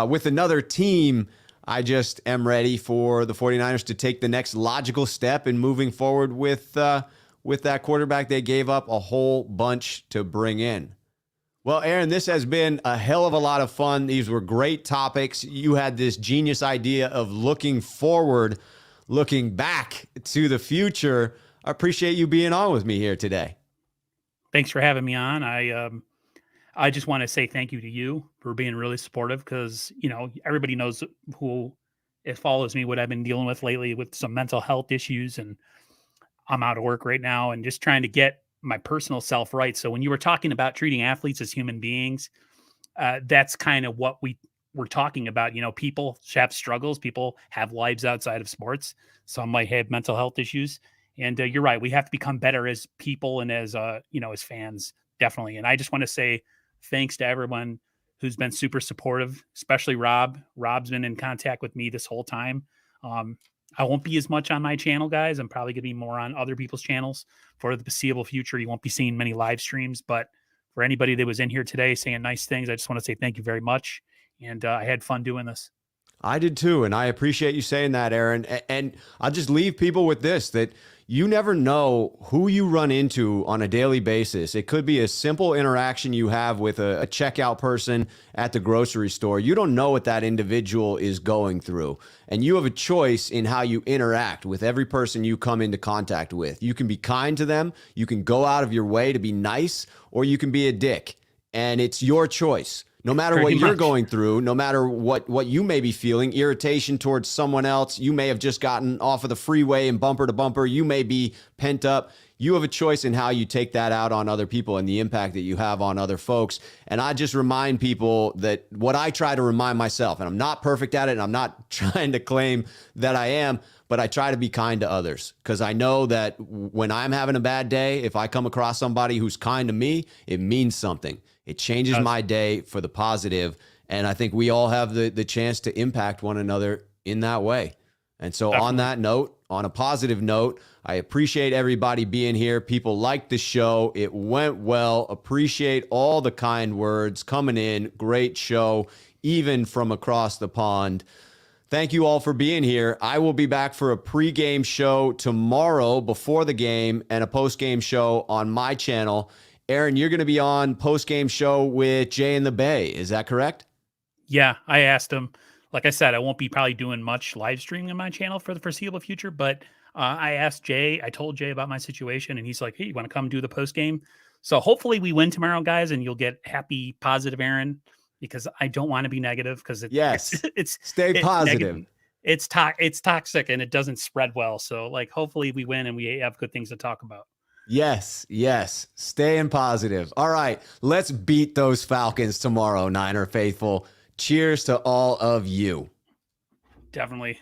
S1: with another team. I just am ready for the 49ers to take the next logical step in moving forward with that quarterback they gave up a whole bunch to bring in. Well, Aaron, this has been a hell of a lot of fun. These were great topics. You had this genius idea of looking forward, looking back to the future. I appreciate you being on with me here today.
S2: Thanks for having me on. I just want to say thank you to you for being really supportive because, everybody knows who it follows me, what I've been dealing with lately with some mental health issues, and I'm out of work right now and just trying to get my personal self right. So when you were talking about treating athletes as human beings, that's kind of what we're talking about. People have struggles. People have lives outside of sports. Some might have mental health issues. And you're right. We have to become better as people and as fans, definitely. And I just want to say thanks to everyone who's been super supportive, especially Rob. Rob's been in contact with me this whole time. I won't be as much on my channel, guys. I'm probably going to be more on other people's channels for the foreseeable future. You won't be seeing many live streams, but for anybody that was in here today saying nice things, I just want to say thank you very much. And I had fun doing this.
S1: I did too. And I appreciate you saying that, Aaron. And I'll just leave people with this, that you never know who you run into on a daily basis. It could be a simple interaction you have with a checkout person at the grocery store. You don't know what that individual is going through. And you have a choice in how you interact with every person you come into contact with. You can be kind to them. You can go out of your way to be nice, or you can be a dick. And it's your choice. No matter what you're going through, no matter what you may be feeling, irritation towards someone else, you may have just gotten off of the freeway and bumper to bumper, you may be pent up. You have a choice in how you take that out on other people and the impact that you have on other folks. And I just remind people that what I try to remind myself, and I'm not perfect at it, and I'm not trying to claim that I am, but I try to be kind to others because I know that when I'm having a bad day, if I come across somebody who's kind to me, it means something. It changes my day for the positive, and I think we all have the chance to impact one another in that way. And so on that note, on a positive note, I appreciate everybody being here. People liked the show. It went well. Appreciate all the kind words coming in. Great show, even from across the pond. Thank you all for being here. I will be back for a pregame show tomorrow before the game and a postgame show on my channel. Aaron, you're going to be on post-game show with Jay in the Bay. Is that correct?
S2: Yeah, I asked him. like I said, I won't be probably doing much live streaming on my channel for the foreseeable future. But I told Jay about my situation, and he's like, "Hey, you want to come do the post game?" So hopefully we win tomorrow, guys, and you'll get happy, positive Aaron, because I don't want to be negative because
S1: Yes.
S2: it's
S1: Stay positive.
S2: it's toxic and it doesn't spread well. So like, hopefully we win and we have good things to talk about.
S1: Yes. Staying positive. All right. Let's beat those Falcons tomorrow, Niner faithful. Cheers to all of you.
S2: Definitely.